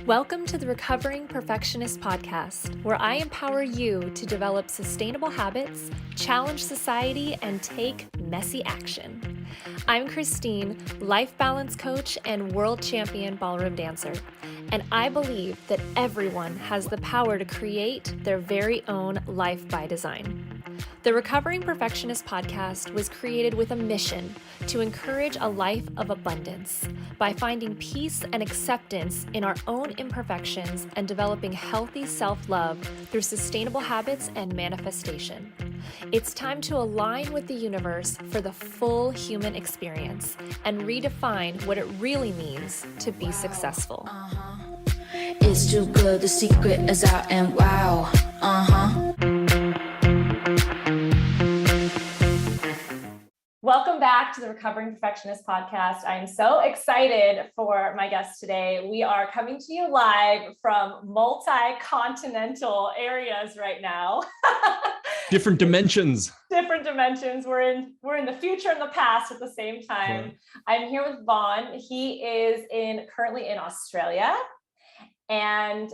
Welcome to the Recovering Perfectionist Podcast, where I empower you to develop sustainable habits, challenge society, and take messy action. I'm Christine, life balance coach and world champion ballroom dancer, and I believe that everyone has the power to create their very own life by design. The Recovering Perfectionist Podcast was created with a mission to encourage a life of abundance by finding peace and acceptance in our own imperfections and developing healthy self-love through sustainable habits and manifestation. It's time to align with the universe for the full human experience and redefine what it really means to be successful. It's too good, the secret is out and wow. Welcome back to the Recovering Perfectionist Podcast. I am so excited for my guest today. We are coming to you live from multi-continental areas right now. Different dimensions. Different dimensions. We're in the future and the past at the same time. Right. I'm here with Vaughn. He is currently in Australia. And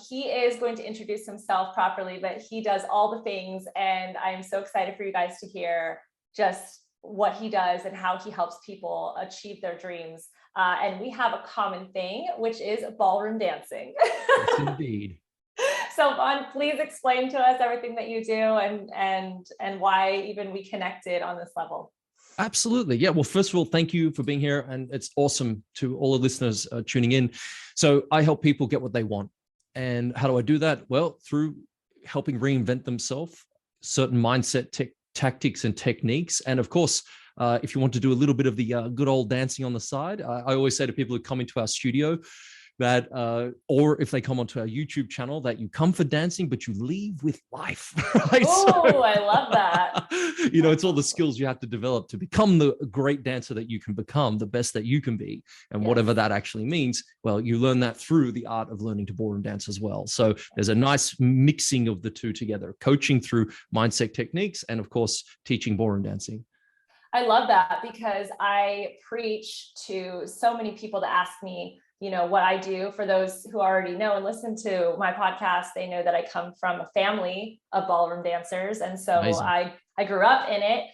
he is going to introduce himself properly, but he does all the things. And I'm so excited for you guys to hear just what he does and how he helps people achieve their dreams. And we have a common thing, which is ballroom dancing. Yes, indeed. So Vaughn, please explain to us everything that you do and why even we connected on this level. Absolutely. Yeah. Well, first of all, thank you for being here. And it's awesome to all the listeners tuning in. So I help people get what they want. And how do I do that? Well, through helping reinvent themselves, certain mindset tactics and techniques. And of course, if you want to do a little bit of the good old dancing on the side, I always say to people who come into our studio that, or if they come onto our YouTube channel, that you come for dancing, but you leave with life. Right? Oh, I love that. You know, it's all the skills you have to develop to become the great dancer that you can become, the best that you can be. And whatever that actually means, well, you learn that through the art of learning to ballroom dance as well. So there's a nice mixing of the two together, coaching through mindset techniques and of course, teaching ballroom dancing. I love that because I preach to so many people that ask me, you know, what I do. For those who already know and listen to my podcast, they know that I come from a family of ballroom dancers. And so Amazing. I grew up in it.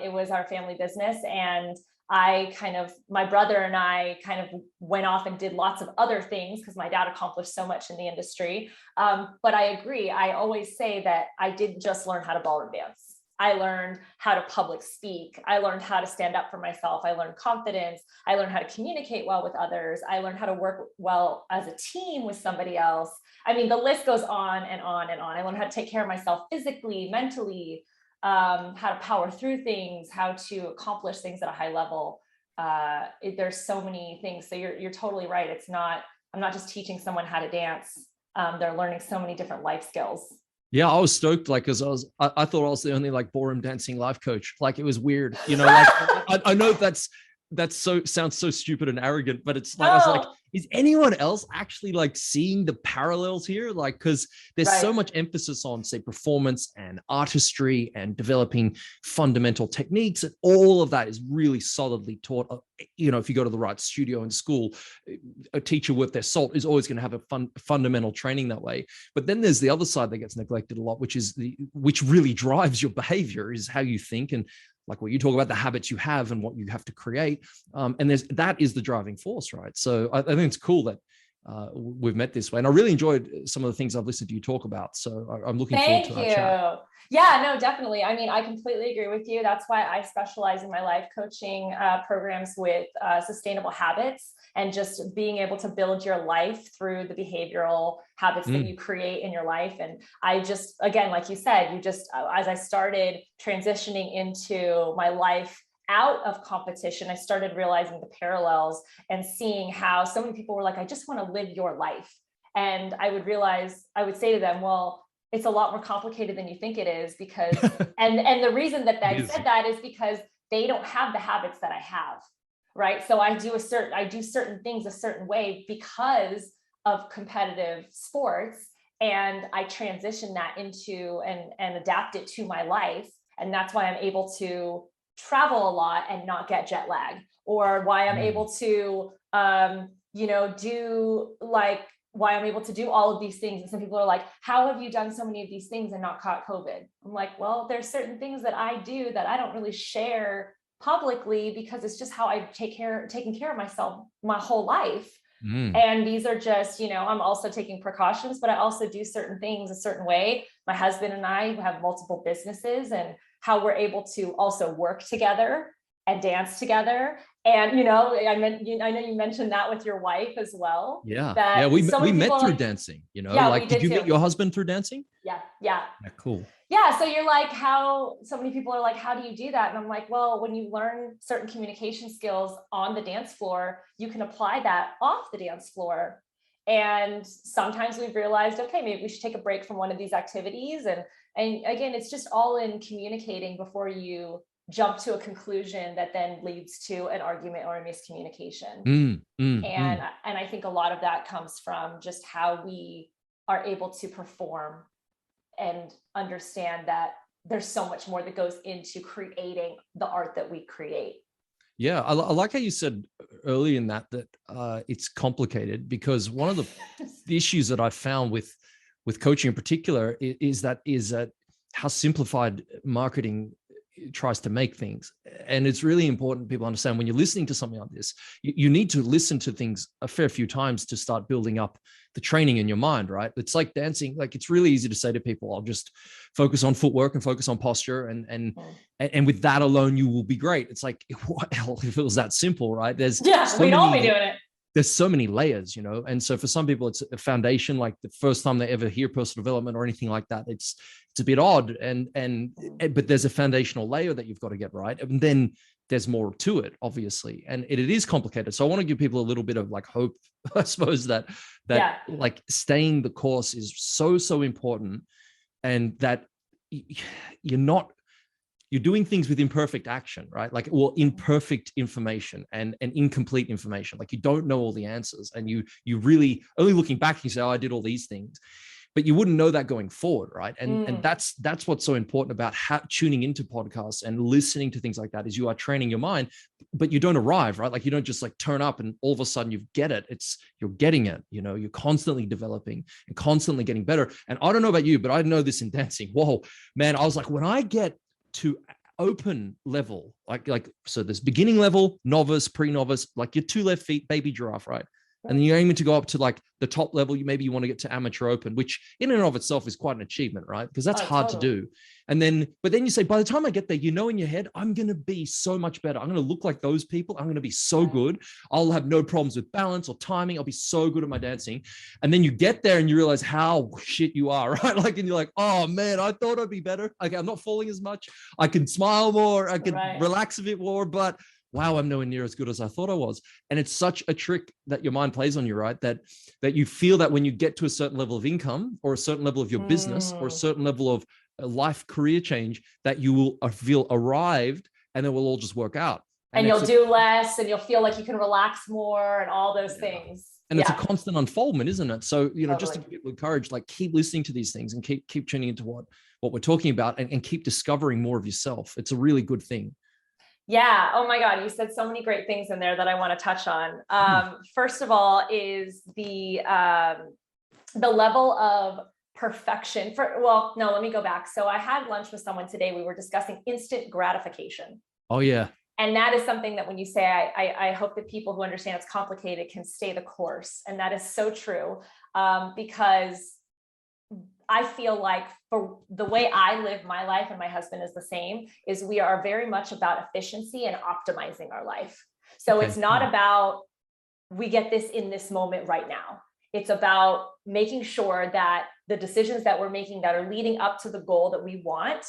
It was our family business. And my brother and I kind of went off and did lots of other things because my dad accomplished so much in the industry. But I agree. I always say that I didn't just learn how to ballroom dance. I learned how to public speak. I learned how to stand up for myself. I learned confidence. I learned how to communicate well with others. I learned how to work well as a team with somebody else. I mean, the list goes on and on and on. I learned how to take care of myself physically, mentally, how to power through things, how to accomplish things at a high level. There's so many things. So you're totally right. I'm not just teaching someone how to dance. They're learning so many different life skills. Yeah, I was stoked, like, because I thought I was the only like ballroom dancing life coach. Like, it was weird, you know. Like, I know that's sounds so stupid and arrogant, but it's like, I was like, is anyone else actually like seeing the parallels here? Like, because there's so much emphasis on, say, performance and artistry and developing fundamental techniques, and all of that is really solidly taught. You know, if you go to the right studio and school, a teacher worth their salt is always going to have a fundamental training that way. But then there's the other side that gets neglected a lot, which really drives your behavior, is how you think, and like what you talk about, the habits you have and what you have to create. And that is the driving force, right? So I think it's cool that we've met this way. And I really enjoyed some of the things I've listened to you talk about. So I'm looking forward to our chat. Yeah, no, definitely. I mean, I completely agree with you. That's why I specialize in my life coaching programs with sustainable habits and just being able to build your life through the behavioral habits that you create in your life. And I just, again, like you said, as I started transitioning into my life out of competition, I started realizing the parallels and seeing how so many people were like, I just want to live your life. And I would say to them, well, it's a lot more complicated than you think it is, because, and the reason that I said that is because they don't have the habits that I have, right? So I do certain things a certain way because of competitive sports, and I transition that into and adapt it to my life. And that's why I'm able to travel a lot and not get jet lag, or why I'm able to do like why I'm able to do all of these things. And some people are like, how have you done so many of these things and not caught COVID? I'm like, well, there's certain things that I do that I don't really share publicly because it's just how I've taken care of myself my whole life. And these are just, I'm also taking precautions, but I also do certain things a certain way. My husband and I have multiple businesses, and how we're able to also work together and dance together. And, I know you mentioned that with your wife as well. Yeah. That Yeah. We met through like, dancing, Yeah, like, did you meet your husband through dancing? Yeah. Yeah. Cool. Yeah. So you're like, how so many people are like, how do you do that? And I'm like, well, when you learn certain communication skills on the dance floor, you can apply that off the dance floor. And sometimes we've realized, okay, maybe we should take a break from one of these activities. And again, it's just all in communicating before you jump to a conclusion that then leads to an argument or a miscommunication. And I think a lot of that comes from just how we are able to perform and understand that there's so much more that goes into creating the art that we create. Yeah, I like how you said early in that it's complicated, because one of the issues that I found with coaching in particular is that how simplified marketing tries to make things. And it's really important people understand, when you're listening to something like this, you need to listen to things a fair few times to start building up the training in your mind, right? It's like dancing. Like, it's really easy to say to people, I'll just focus on footwork and focus on posture. And with that alone, you will be great. It's like, what hell if it was that simple, right? We'd all be doing it. There's so many layers, and so for some people it's a foundation, like the first time they ever hear personal development or anything like that, it's a bit odd, but there's a foundational layer that you've got to get right, and then there's more to it, obviously, and it is complicated. So I want to give people a little bit of like hope, I suppose, that like staying the course is so important, and that you're doing things with imperfect action, right? Like, well, imperfect information and incomplete information. Like, you don't know all the answers, and you really only looking back, you say, oh, I did all these things, but you wouldn't know that going forward, right? And that's what's so important about tuning into podcasts and listening to things like that, is you are training your mind, but you don't arrive, right? Like, you don't just like turn up and all of a sudden you get it. You're getting it, you're constantly developing and constantly getting better. And I don't know about you, but I know this in dancing. Whoa, man, I was like, when I get to open level, like so there's beginning level, novice, pre-novice, like your 2 left feet, baby giraffe, right? And then you're aiming to go up to like the top level. Maybe you want to get to amateur open, which in and of itself is quite an achievement, right? Because that's hard to do. But then you say, by the time I get there, in your head, I'm going to be so much better. I'm going to look like those people. I'm going to be so good. I'll have no problems with balance or timing. I'll be so good at my dancing. And then you get there and you realize how shit you are, right? Like, and you're like, oh man, I thought I'd be better. Okay, I'm not falling as much. I can smile more. I can relax a bit more, but wow, I'm nowhere near as good as I thought I was. And it's such a trick that your mind plays on you, right? That you feel that when you get to a certain level of income or a certain level of your business or a certain level of life career change, that you will feel arrived, and it will all just work out. And you'll do less, and you'll feel like you can relax more, and all those things. And it's a constant unfoldment, isn't it? So, just to give people encourage, like, keep listening to these things and keep tuning into what we're talking about, and keep discovering more of yourself. It's a really good thing. Yeah. Oh my God. You said so many great things in there that I want to touch on. First of all is the level of perfection let me go back. So I had lunch with someone today. We were discussing instant gratification. Oh yeah. And that is something that when you say, I hope that people who understand it's complicated can stay the course. And that is so true. Because I feel like, for the way I live my life, and my husband is the same, is we are very much about efficiency and optimizing our life. So it's not about, we get this in this moment right now. It's about making sure that the decisions that we're making that are leading up to the goal that we want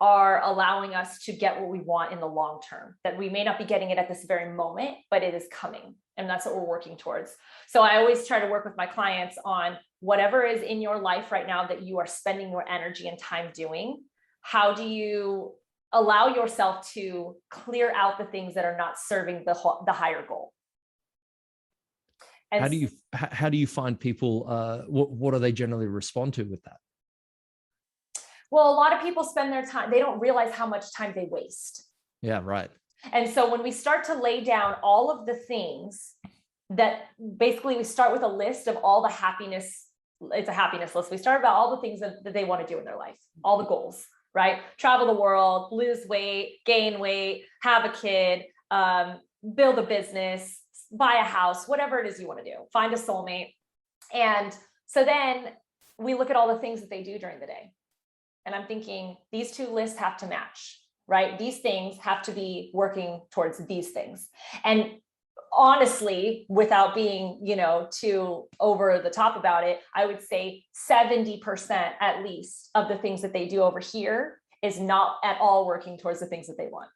are allowing us to get what we want in the long term, that we may not be getting it at this very moment, but it is coming. And that's what we're working towards. So I always try to work with my clients on whatever is in your life right now that you are spending your energy and time doing. How do you allow yourself to clear out the things that are not serving the higher goal? And how do you find people, what do they generally respond to with that? Well, a lot of people spend their time, they don't realize how much time they waste. Yeah, right. And so when we start to lay down all of the things that basically we start with a list of all the happiness. It's a happiness list. We start about all the things that they want to do in their life, all the goals, right? Travel the world, lose weight, gain weight, have a kid, build a business, buy a house, whatever it is you want to do, find a soulmate. And so then we look at all the things that they do during the day. And I'm thinking these two lists have to match, right? These things have to be working towards these things. And honestly, without being, too over the top about it, I would say 70% at least of the things that they do over here is not at all working towards the things that they want.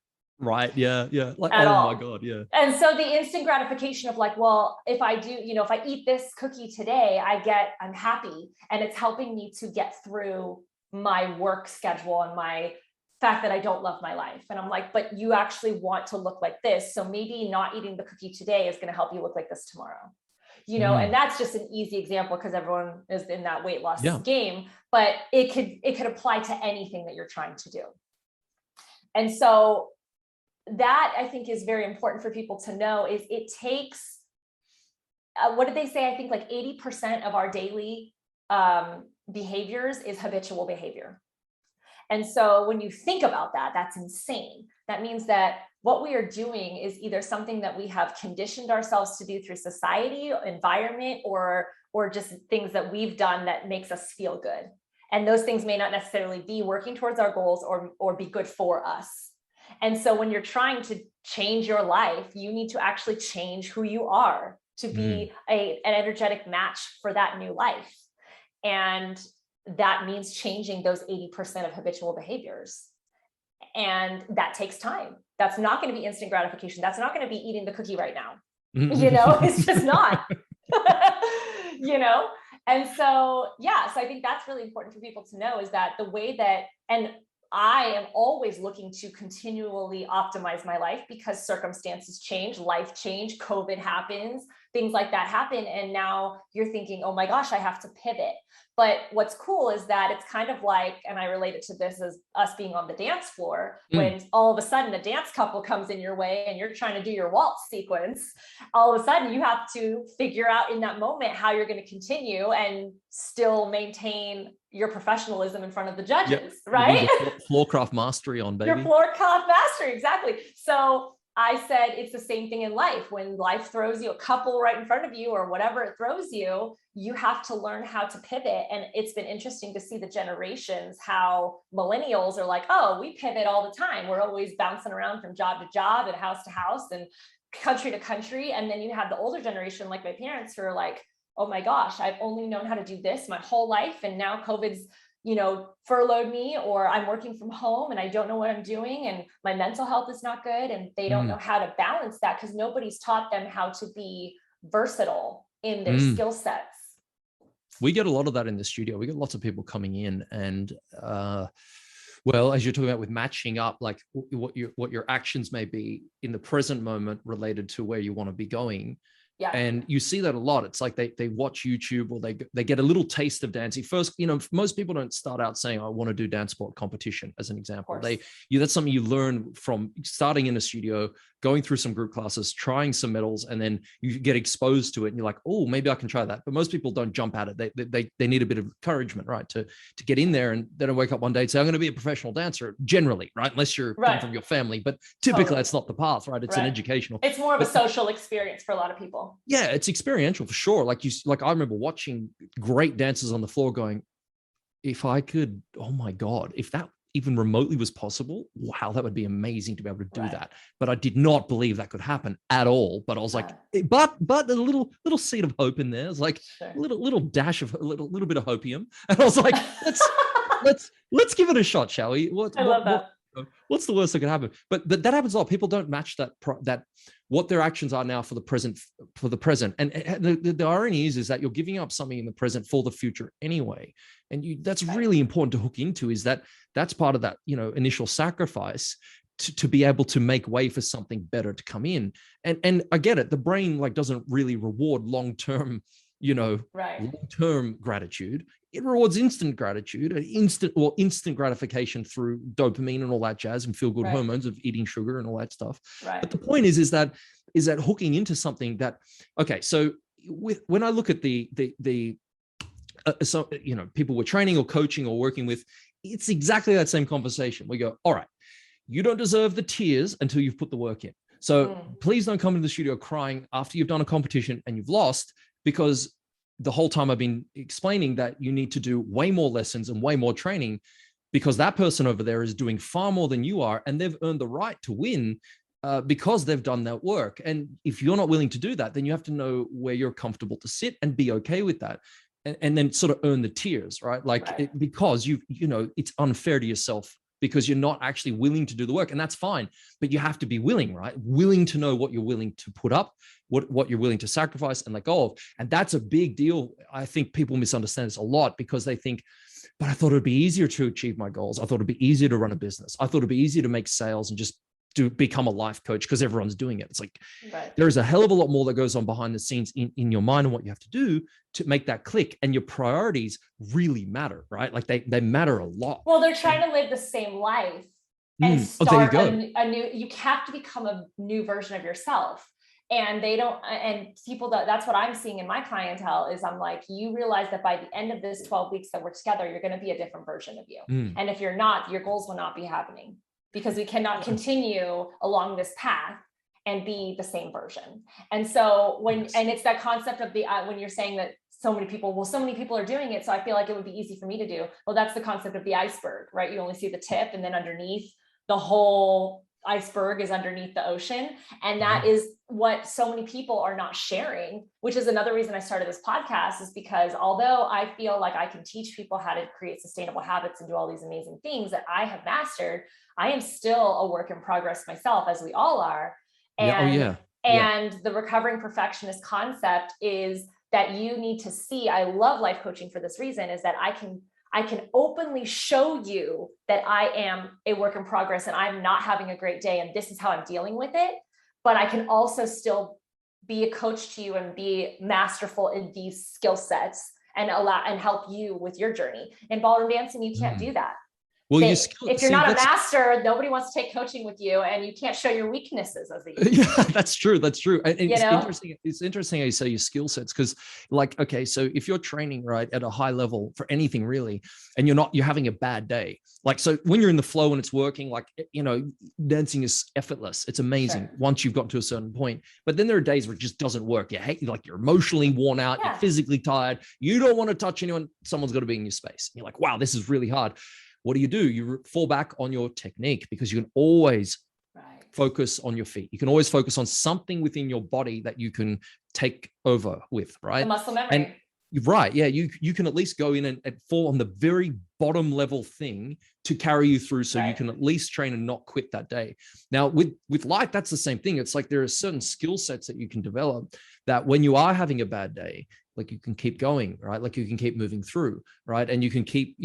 Right. Yeah. Yeah. Like, At oh all. my God. Yeah. And so the instant gratification of like, well, if I do, if I eat this cookie today, I'm happy. And it's helping me to get through my work schedule and my fact that I don't love my life. And I'm like, but you actually want to look like this. So maybe not eating the cookie today is going to help you look like this tomorrow. And that's just an easy example because everyone is in that weight loss game, but it could apply to anything that you're trying to do. And so that I think is very important for people to know is it takes, what did they say? I think like 80% of our daily behaviors is habitual behavior. And so when you think about that, that's insane. That means that what we are doing is either something that we have conditioned ourselves to do through society, environment, or just things that we've done that makes us feel good. And those things may not necessarily be working towards our goals or be good for us. And so when you're trying to change your life, you need to actually change who you are to be an energetic match for that new life. And that means changing those 80% of habitual behaviors. And that takes time. That's not going to be instant gratification. That's not going to be eating the cookie right now. It's just not, And so, so I think that's really important for people to know is that the way that, and I am always looking to continually optimize my life because circumstances change, life change, COVID happens, things like that happen. And now you're thinking, oh my gosh, I have to pivot. But what's cool is that it's kind of like, and I relate it to this as us being on the dance floor, when all of a sudden a dance couple comes in your way and you're trying to do your waltz sequence, all of a sudden you have to figure out in that moment how you're going to continue and still maintain your professionalism in front of the judges, right? Floorcraft mastery on, baby. Your floorcraft mastery, exactly. So I said, it's the same thing in life. When life throws you a couple right in front of you or whatever it throws you, you have to learn how to pivot. And it's been interesting to see the generations, how millennials are like, oh, we pivot all the time. We're always bouncing around from job to job and house to house and country to country. And then you have the older generation, like my parents, who are like, oh my gosh, I've only known how to do this my whole life. And now COVID's, furloughed me, or I'm working from home and I don't know what I'm doing and my mental health is not good. And they don't know how to balance that because nobody's taught them how to be versatile in their skill sets. We get a lot of that in the studio. We get lots of people coming in and, well, as you're talking about with matching up, like what your actions may be in the present moment related to where you want to be going. Yeah. And you see that a lot. It's like they watch YouTube or they get a little taste of dancing. First, most people don't start out saying, I want to do dance sport competition, as an example. That's something you learn from starting in a studio, going through some group classes, trying some medals, and then you get exposed to it and you're like, oh, maybe I can try that. But most people don't jump at it. They need a bit of encouragement, right? To get in there. And then I wake up one day and say, I'm going to be a professional dancer, generally, right? Unless you're come from your family. But typically that's not the path, right? It's an educational. It's more of a social experience for a lot of people. Yeah, it's experiential for sure. Like I remember watching great dancers on the floor going, if I could, oh my God, if that even remotely was possible, wow, that would be amazing to be able to do that. But I did not believe that could happen at all. But I was like, but a little seed of hope in there. It's like a little dash of a little bit of hopium. And I was like, let's give it a shot, shall we? I love that. What's the worst that could happen? But that happens a lot. People don't match that what their actions are now for the present. And the irony is that you're giving up something in the present for the future anyway. And that's really important to hook into, is that's part of that, initial sacrifice to be able to make way for something better to come in. And I get it. The brain doesn't really reward long-term, long-term gratitude. It rewards instant gratitude, instant gratification through dopamine and all that jazz and feel-good hormones of eating sugar and all that stuff. Right. But the point is that is that hooking into something that, okay, so when I look at so, you know, people we're training or coaching or working with, it's exactly that same conversation. We go, all right, you don't deserve the tears until you've put the work in. So please don't come into the studio crying after you've done a competition and you've lost, because the whole time I've been explaining that you need to do way more lessons and way more training, because that person over there is doing far more than you are, and they've earned the right to win because they've done that work. And if you're not willing to do that, then you have to know where you're comfortable to sit and be okay with that. And then sort of earn the tears, right? Like, because you know, it's unfair to yourself because you're not actually willing to do the work, and that's fine. But you have to be willing, right? Willing to know what you're willing to put up, what you're willing to sacrifice and let go of. And that's a big deal. I think people misunderstand this a lot because they think, but I thought it'd be easier to achieve my goals. I thought it'd be easier to run a business. I thought it'd be easier to make sales and just become a life coach because everyone's doing it. It's like, there is a hell of a lot more that goes on behind the scenes in your mind and what you have to do to make that click. And your priorities really matter, right? Like they matter a lot. Well, they're trying to live the same life and start a new, you have to become a new version of yourself. And they don't, and people that's what I'm seeing in my clientele is I'm like, you realize that by the end of this 12 weeks that we're together, you're going to be a different version of you. And if you're not, your goals will not be happening, because we cannot continue along this path and be the same version. And so and it's that concept of when you're saying that so many people are doing it, so I feel like it would be easy for me to do. Well, that's the concept of the iceberg, right? You only see the tip, and then underneath, the whole iceberg is underneath the ocean. And that is what so many people are not sharing, which is another reason I started this podcast, is because although I feel like I can teach people how to create sustainable habits and do all these amazing things that I have mastered, I am still a work in progress myself, as we all are. And, and the recovering perfectionist concept is that you need to see, I love life coaching for this reason, is that I can openly show you that I am a work in progress and I'm not having a great day, and this is how I'm dealing with it. But I can also still be a coach to you and be masterful in these skill sets and help you with your journey. In ballroom dancing, you can't do that. Well, if you're not a master, nobody wants to take coaching with you, and you can't show your weaknesses as a user. Yeah, that's true. That's true. And it's interesting. It's interesting how you say your skill sets, because, like, okay, so if you're training right at a high level for anything really, and you're having a bad day, like, so when you're in the flow and it's working, like, you know, dancing is effortless. It's amazing once you've got to a certain point. But then there are days where it just doesn't work. You're emotionally worn out. You're physically tired. You don't want to touch anyone. Someone's got to be in your space. You're like, wow, this is really hard. What do? You fall back on your technique, because you can always focus on your feet. You can always focus on something within your body that you can take over with, right? The muscle memory. And you can at least go in and fall on the very bottom level thing to carry you through, so you can at least train and not quit that day. Now with life, that's the same thing. It's like there are certain skill sets that you can develop that when you are having a bad day, like, you can keep going, right? Like, you can keep moving through, right? And you can keep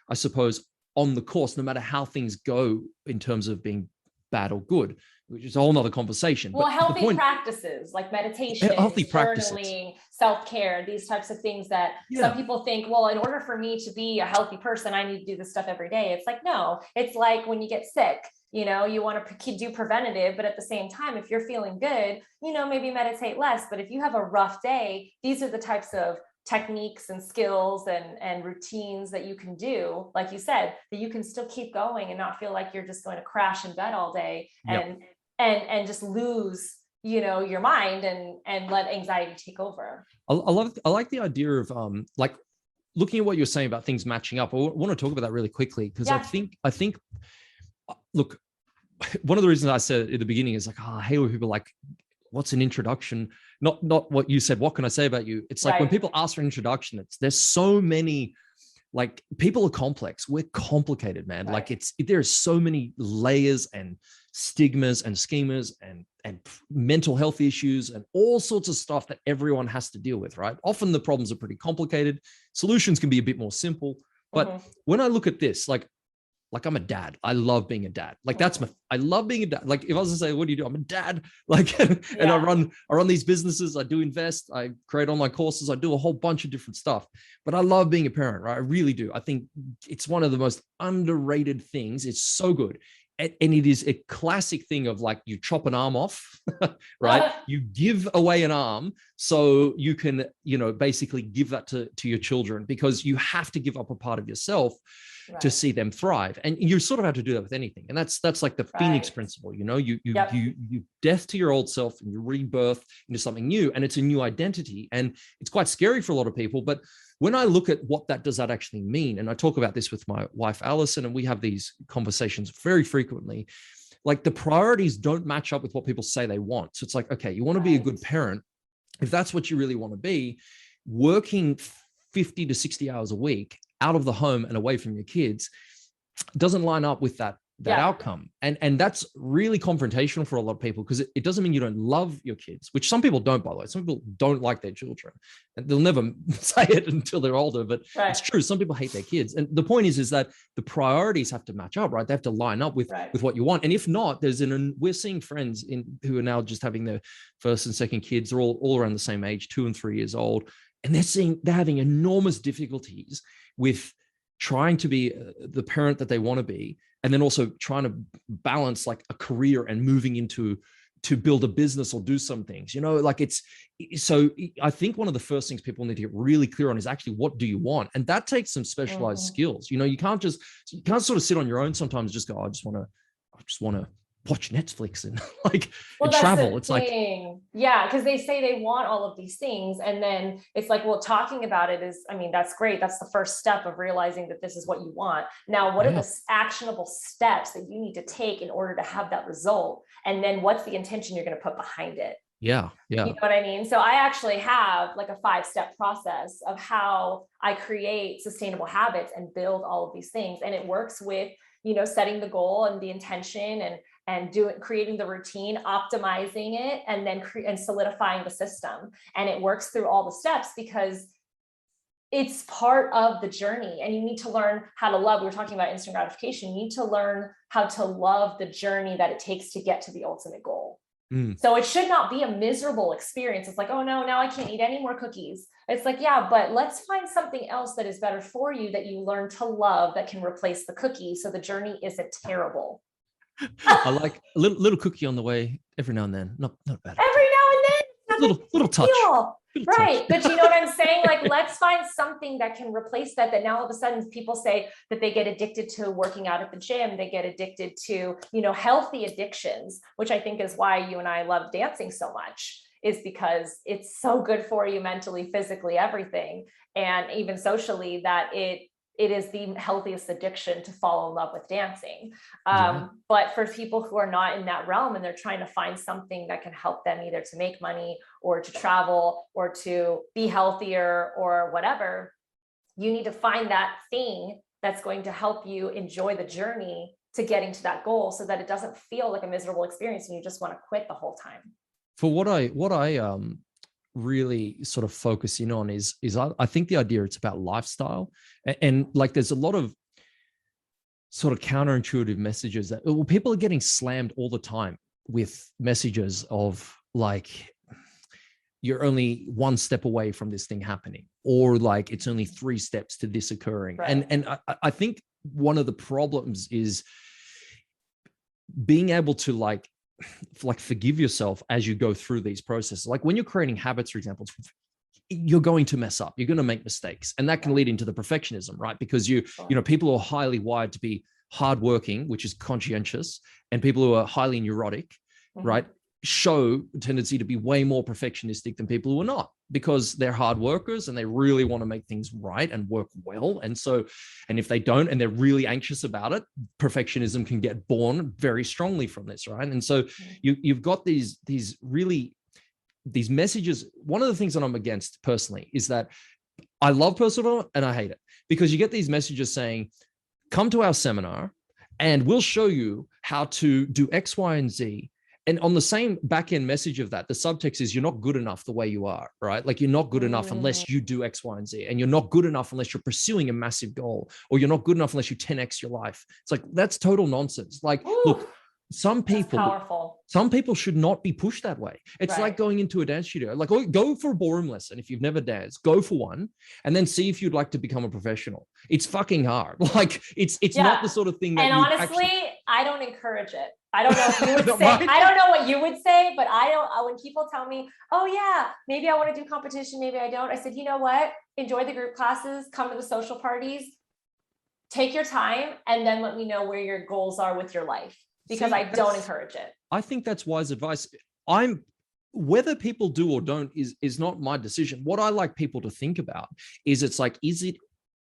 I suppose, on the course, no matter how things go in terms of being bad or good, which is a whole nother conversation. Well, healthy practices like meditation, journaling, self-care, these types of things that some people think, well, in order for me to be a healthy person, I need to do this stuff every day. It's like, no, it's like when you get sick, you know, you want to do preventative, but at the same time, if you're feeling good, you know, maybe meditate less. But if you have a rough day, these are the types of techniques and skills and routines that you can do, like you said, that you can still keep going and not feel like you're just going to crash in bed all day and just lose, you know, your mind and let anxiety take over. I like the idea of like looking at what you're saying about things matching up. I want to talk about that really quickly, because I think look, one of the reasons I said at the beginning is like, I hate when people like, what's an introduction? Not what you said. What can I say about you? It's like when people ask for an introduction, there's so many, like, people are complex. We're complicated, man. Like, there's so many layers and stigmas and schemas and mental health issues and all sorts of stuff that everyone has to deal with, right? Often the problems are pretty complicated. Solutions can be a bit more simple. But when I look at this, like I'm a dad. I love being a dad. Like, I love being a dad. Like, if I was to say, what do you do? I'm a dad. Like, and I run these businesses. I do invest. I create online courses. I do a whole bunch of different stuff. But I love being a parent, right? I really do. I think it's one of the most underrated things. It's so good. And it is a classic thing of like, you chop an arm off, right? You give away an arm so you can, basically give that to your children, because you have to give up a part of yourself to see them thrive. And you sort of have to do that with anything. And that's like the Phoenix principle, you death to your old self and you rebirth into something new, and it's a new identity. And it's quite scary for a lot of people. But when I look at what does that actually mean, and I talk about this with my wife, Allison, and we have these conversations very frequently, like the priorities don't match up with what people say they want. So it's like, okay, you want to be a good parent. If that's what you really want to be, working 50 to 60 hours a week out of the home and away from your kids doesn't line up with that outcome. And that's really confrontational for a lot of people, because it doesn't mean you don't love your kids, which some people don't, by the way. Some people don't like their children, and they'll never say it until they're older, but it's true. Some people hate their kids. And the point is that the priorities have to match up, right? They have to line up with what you want. And if not, we're seeing friends who are now just having their first and second kids. They're all around the same age, 2 and 3 years old. And they're having enormous difficulties with trying to be the parent that they want to be, and then also trying to balance like a career and moving into to build a business or do some things, so I think one of the first things people need to get really clear on is actually, what do you want? And that takes some specialized skills. You can't sort of sit on your own sometimes, just go, I just want to watch Netflix and and travel. It's because they say they want all of these things, and then it's like, well, talking about it is, that's great. That's the first step of realizing that this is what you want. Now, what are the actionable steps that you need to take in order to have that result? And then what's the intention you're going to put behind it? Yeah. You know what I mean? So I actually have like a 5-step process of how I create sustainable habits and build all of these things. And it works with, setting the goal and the intention and creating the routine, optimizing it, and then and solidifying the system. And it works through all the steps because it's part of the journey. And you need to learn how to love. We were talking about instant gratification. You need to learn how to love the journey that it takes to get to the ultimate goal. So it should not be a miserable experience. It's like, oh no, now I can't eat any more cookies. It's like, yeah, but let's find something else that is better for you, that you learn to love, that can replace the cookie, so the journey isn't terrible. I like a little cookie on the way every now and then. Not bad. Every now and then, little touch. Right. But you know what I'm saying? Like, let's find something that can replace that now all of a sudden people say that they get addicted to working out at the gym. They get addicted to, healthy addictions, which I think is why you and I love dancing so much, is because it's so good for you mentally, physically, everything. And even socially, that it is the healthiest addiction to fall in love with dancing. But for people who are not in that realm and they're trying to find something that can help them either to make money or to travel or to be healthier or whatever, you need to find that thing that's going to help you enjoy the journey to getting to that goal, so that it doesn't feel like a miserable experience and you just want to quit the whole time. For what I really sort of focus in on is I think the idea it's about lifestyle, and like there's a lot of sort of counterintuitive messages that people are getting slammed all the time with messages of like, you're only 1 step away from this thing happening, or like it's only 3 steps to this occurring. Right. And I think one of the problems is being able to like forgive yourself as you go through these processes. Like when you're creating habits, for example, you're going to mess up, you're going to make mistakes, and that can lead into the perfectionism, right? Because people who are highly wired to be hardworking, which is conscientious, and people who are highly neurotic, right, show a tendency to be way more perfectionistic than people who are not, because they're hard workers and they really want to make things right and work well. And if they don't, and they're really anxious about it, perfectionism can get born very strongly from this, right? And so you've got these messages. One of the things that I'm against personally is that I love personal development and I hate it, because you get these messages saying, come to our seminar and we'll show you how to do X, Y, and Z. And on the same back-end message of that, the subtext is you're not good enough the way you are, right? Like you're not good enough unless you do X, Y, and Z. And you're not good enough unless you're pursuing a massive goal, or you're not good enough unless you 10X your life. It's like, that's total nonsense. Like, look, some people should not be pushed that way. It's like going into a dance studio. Like, go for a ballroom lesson. If you've never danced, go for one, and then see if you'd like to become a professional. It's fucking hard. Like it's not the sort of thing that I don't encourage it. I don't know if you would say, I don't know what you would say, but I don't, when people tell me, oh yeah, maybe I want to do competition, maybe I don't. I said, you know what? Enjoy the group classes, come to the social parties, take your time, and then let me know where your goals are with your life, because I don't encourage it. I think that's wise advice. Whether people do or don't is not my decision. What I like people to think about is, it's like, is it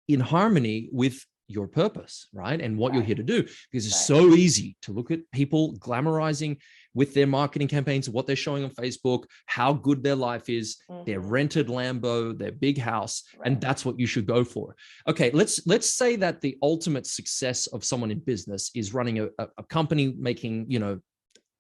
in harmony with your purpose, right? And what you're here to do, because it's so easy to look at people glamorizing with their marketing campaigns, what they're showing on Facebook, how good their life is, their rented Lambo, their big house, and that's what you should go for. Okay, let's say that the ultimate success of someone in business is running a company making, you know,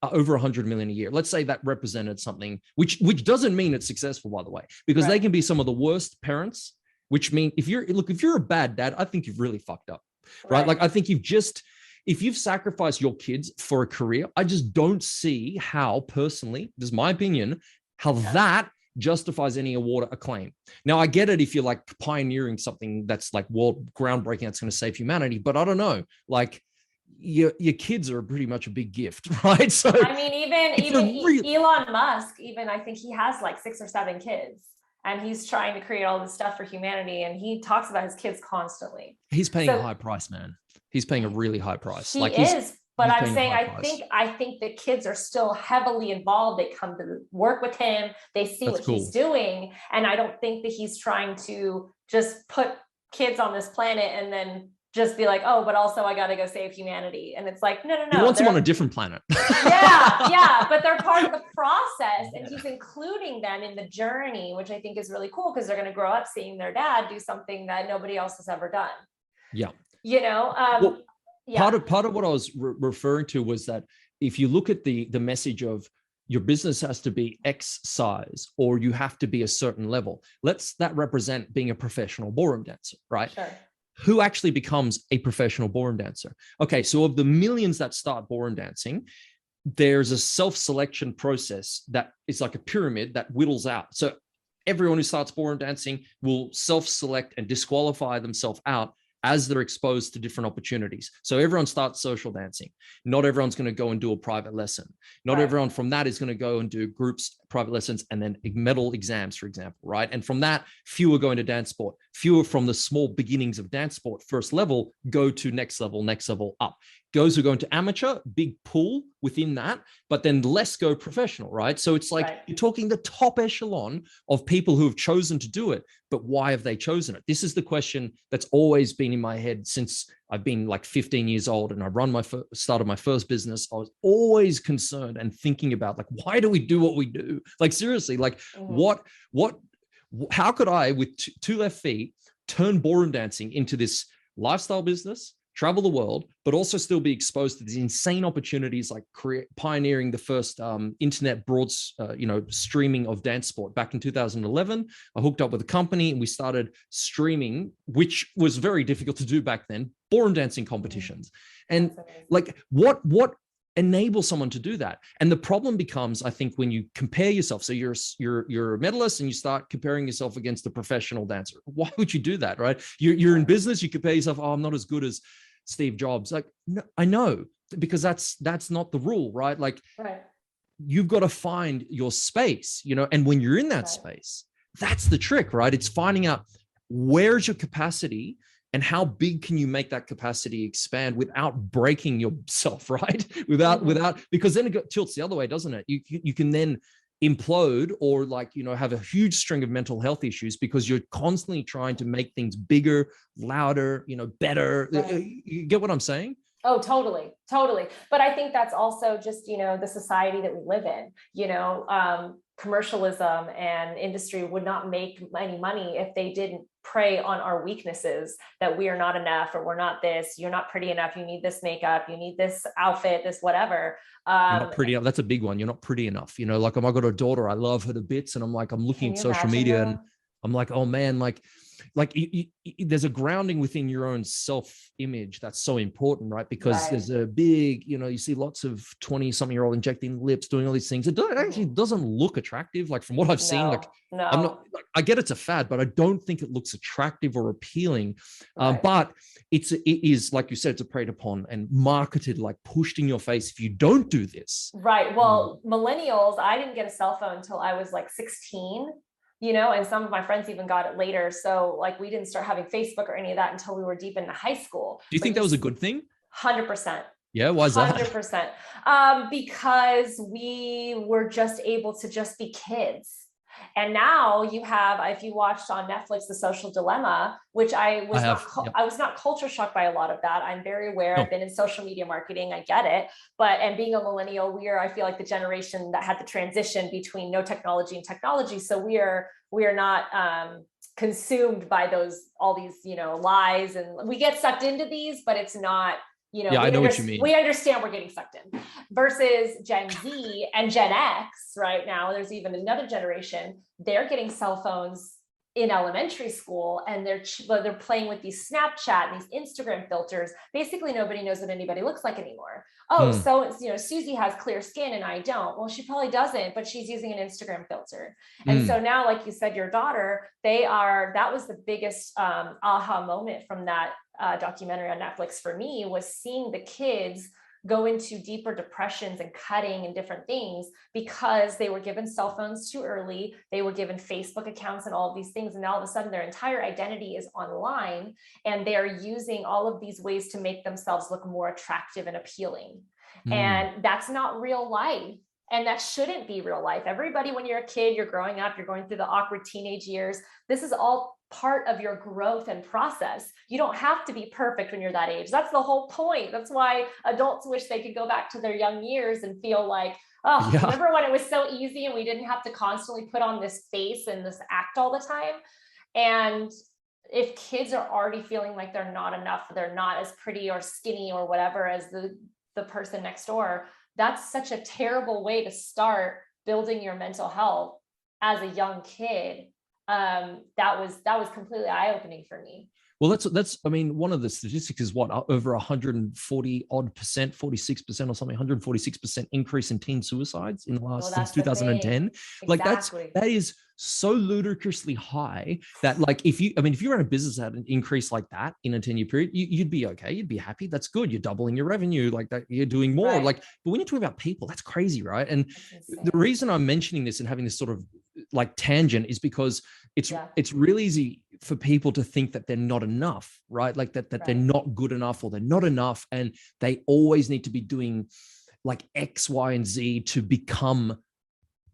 over 100 million a year. Let's say that represented something, which doesn't mean it's successful, by the way, because they can be some of the worst parents. Which means if you're a bad dad, I think you've really fucked up, right? Like, I think if you've sacrificed your kids for a career, I just don't see how, personally, this is my opinion, how that justifies any award or acclaim. Now, I get it if you're like pioneering something that's like world groundbreaking, that's going to save humanity, but I don't know, like, your kids are pretty much a big gift, right? So I mean, even Elon Musk, even, I think he has like 6 or 7 kids. And he's trying to create all this stuff for humanity. And he talks about his kids constantly. He's paying a high price, man. He's paying a really high price. He is, but I'm saying, I think the kids are still heavily involved. They come to work with him. They see what he's doing. And I don't think that he's trying to just put kids on this planet and then just be like, oh, but also I got to go save humanity. And it's like, no. He wants them on a different planet. yeah. But they're part of the process, and he's including them in the journey, which I think is really cool, because they're going to grow up seeing their dad do something that nobody else has ever done. Yeah. You know, part of what I was referring to was that if you look at the message of your business has to be X size, or you have to be a certain level, let's that represent being a professional ballroom dancer, right? Sure. Who actually becomes a professional ballroom dancer? Okay, so of the millions that start ballroom dancing, there's a self-selection process that is like a pyramid that whittles out. So everyone who starts ballroom dancing will self-select and disqualify themselves out as they're exposed to different opportunities. So everyone starts social dancing. Not everyone's going to go and do a private lesson. Not everyone from that is going to go and do groups, private lessons, and then medal exams, for example, right? And from that, fewer go into dance sport. Fewer from the small beginnings of dance sport, first level, go to next level up. Those who go into amateur, big pool within that, but then less go professional, right? So it's like you're talking the top echelon of people who have chosen to do it, but why have they chosen it? This is the question that's always been in my head since I've been like 15 years old and I started my first business. I was always concerned and thinking about, like, why do we do what we do? Like, seriously, like how could I, with two left feet, turn ballroom dancing into this lifestyle business, travel the world, but also still be exposed to these insane opportunities, like pioneering the first internet streaming of dance sport back in 2011. I hooked up with a company and we started streaming, which was very difficult to do back then, ballroom dancing competitions. And like, what enables someone to do that? And the problem becomes, I think, when you compare yourself. So you're a medalist and you start comparing yourself against a professional dancer. Why would you do that, right? You're in business, you compare yourself. Oh, I'm not as good as Steve Jobs. Like, no, I know, because that's not the rule, right? Like, you've got to find your space, and when you're in that space, that's the trick, right? It's finding out where's your capacity and how big can you make that capacity expand without breaking yourself, right? Without, because then it tilts the other way, doesn't it? You can then implode or have a huge string of mental health issues because you're constantly trying to make things bigger, louder, better. You get what I'm saying? Oh, totally. But I think that's also just, the society that we live in, commercialism and industry would not make any money if they didn't prey on our weaknesses, that we are not enough, or we're not this, you're not pretty enough, you need this makeup, you need this outfit, this whatever. You're not pretty enough. That's a big one. You're not pretty enough. Like, I got a daughter, I love her to bits, and I'm looking at social media and I'm like, oh man, like, like there's a grounding within your own self-image that's so important, right? Because there's a big, you see lots of 20-something-year-old injecting lips, doing all these things. It actually doesn't look attractive. Like from what I've seen, I'm not, I get it's a fad, but I don't think it looks attractive or appealing. But it is, like you said, it's preyed upon and marketed, like pushed in your face if you don't do this. Right. Well, millennials, I didn't get a cell phone until I was like 16, and some of my friends even got it later. So like we didn't start having Facebook or any of that until we were deep into high school. Do you think that was a good thing? 100%. Yeah, why is that? 100%. Because we were just able to just be kids. And now you have, if you watched on Netflix, The Social Dilemma, which I was not culture shocked by a lot of that. I'm very aware. I've been in social media marketing. I get it. And being a millennial, I feel like the generation that had the transition between no technology and technology. So we are not consumed by all these, lies, and we get sucked into these, but it's not, I know what you mean. We understand we're getting sucked in versus Gen Z and Gen X right now. There's even another generation. They're getting cell phones in elementary school, and they're playing with these Snapchat and these Instagram filters. Basically, nobody knows what anybody looks like anymore. So Susie has clear skin and I don't. Well, she probably doesn't, but she's using an Instagram filter. And so now, like you said, your daughter, that was the biggest aha moment from that documentary on Netflix for me, was seeing the kids go into deeper depressions and cutting and different things because they were given cell phones too early. They were given Facebook accounts and all of these things. And now all of a sudden their entire identity is online, and they're using all of these ways to make themselves look more attractive and appealing. And that's not real life. And that shouldn't be real life. Everybody, when you're a kid, you're growing up, you're going through the awkward teenage years. This is all part of your growth and process. You don't have to be perfect when you're that age. That's the whole point. That's why adults wish they could go back to their young years and feel like, remember when it was so easy and we didn't have to constantly put on this face and this act all the time? And if kids are already feeling like they're not enough, they're not as pretty or skinny or whatever as the person next door, that's such a terrible way to start building your mental health as a young kid. That was completely eye-opening for me. Well, that's, I mean, one of the statistics is over 140 odd percent, 46% or something, 146% increase in teen suicides in the last, since 2010. Like that is so ludicrously high that, like, if you run a business at an increase like that in a 10-year period, you'd be okay. You'd be happy. That's good. You're doubling your revenue, like that. You're doing more. Right. Like, but when you're talking about people, that's crazy, right? And the reason I'm mentioning this and having this sort of like tangent is because it's really easy for people to think that they're not enough, right? Like that they're not good enough, or they're not enough, and they always need to be doing like X, Y, and Z to become